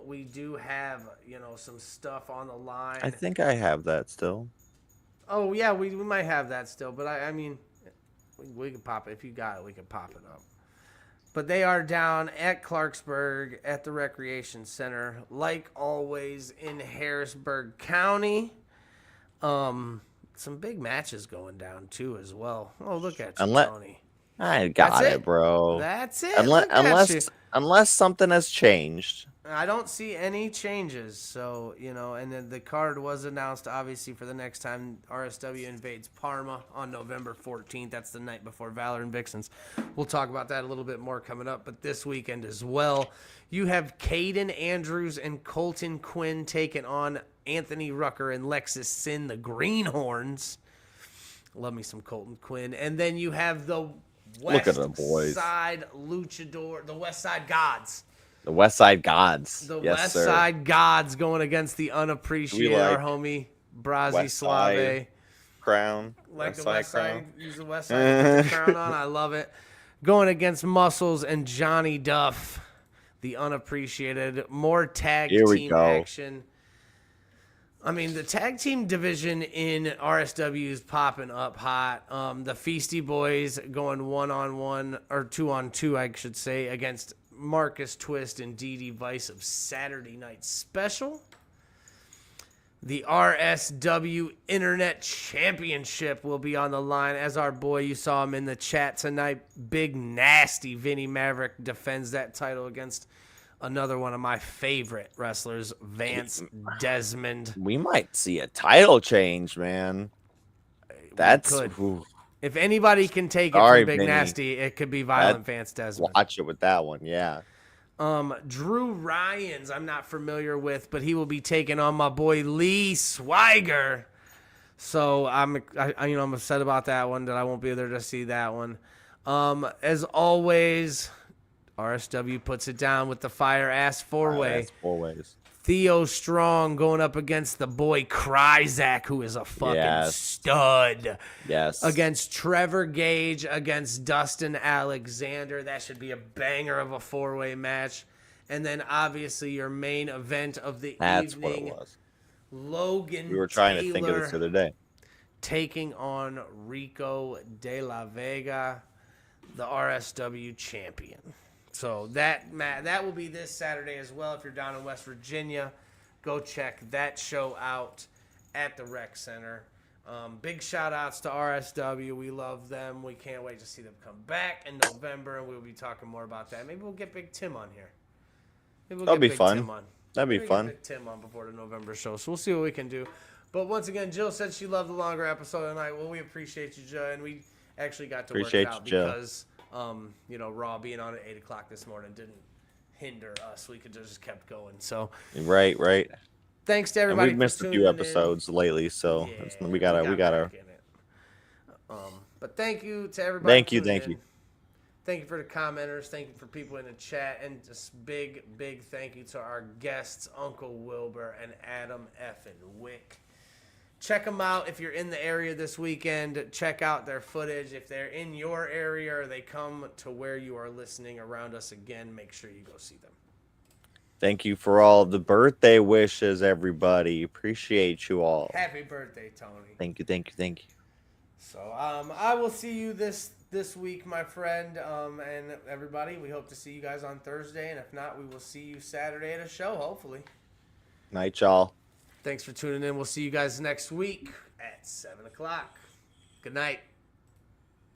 We do have, some stuff on the line. I think I have that still. Oh, yeah, we might have that still. But, I mean, we can pop it. If you got it, we can pop it up. But they are down at Clarksburg at the Recreation Center, like always, in Harrisburg County. Some big matches going down, too, as well. Oh, look at you, Tony. I got it, bro. That's it. Unless something has changed. I don't see any changes. So, and then the card was announced, obviously, for the next time RSW invades Parma on November 14th. That's the night before Valor and Vixens. We'll talk about that a little bit more coming up. But this weekend as well, you have Caden Andrews and Colton Quinn taking on Anthony Rucker and Lexus Sin, the Greenhorns. Love me some Colton Quinn. And then you have the West Side Luchador, the West Side Gods. The West Side Gods. The West Side Gods going against the unappreciated, our homie, Brazi Suave. Crown. Like the West Side. Use the West Side to put the crown on. I love it. Going against Muscles and Johnny Duff. The unappreciated. More tag team action. I mean, the tag team division in RSW is popping up hot. The Feisty Boys going 1-on-1, or 2-on-2, I should say, against Marcus Twist and DD Vice of Saturday Night Special. The RSW Internet Championship will be on the line as our boy, you saw him in the chat tonight, Big Nasty Vinny Maverick defends that title against another one of my favorite wrestlers, Vance Desmond. We might see a title change, man. If anybody can take it from Big Nasty, it could be Violent Vance Desmond. Watch it with that one, yeah. Drew Ryans, I'm not familiar with, but he will be taking on my boy Lee Swiger. So I'm upset about that one, that I won't be there to see that one. As always, RSW puts it down with the fire ass four-way. Theo Strong going up against the boy Kryzak, who is a fucking stud. Yes. Against Trevor Gage, against Dustin Alexander. That should be a banger of a four-way match. And then obviously your main event of the evening. That's what it was. Logan We were trying to think of this the other day. Taking on Rico De La Vega, the RSW champion. So that will be this Saturday as well. If you're down in West Virginia, go check that show out at the Rec Center. Big shout-outs to RSW. We love them. We can't wait to see them come back in November, and we'll be talking more about that. Maybe we'll get Big Tim on here. That'd be fun. That'd be fun. Get Big Tim on before the November show, so we'll see what we can do. But once again, Jill said she loved the longer episode tonight. Well, we appreciate you, Jill, and we actually got to work it out because Raw being on at 8 o'clock this morning didn't hinder us. We could just kept going. So right. Thanks to everybody. And we've missed a few episodes lately, so we gotta. But thank you to everybody. Thank you. Thank you for the commenters. Thank you for people in the chat, and just big thank you to our guests, Uncle Wilbur and Adam Effin Wick. Check them out if you're in the area this weekend. Check out their footage. If they're in your area or they come to where you are listening around us again, make sure you go see them. Thank you for all the birthday wishes, everybody. Appreciate you all. Happy birthday, Tony. Thank you. So I will see you this week, my friend, and everybody. We hope to see you guys on Thursday, and if not, we will see you Saturday at a show, hopefully. Night, y'all. Thanks for tuning in. We'll see you guys next week at 7 o'clock. Good night.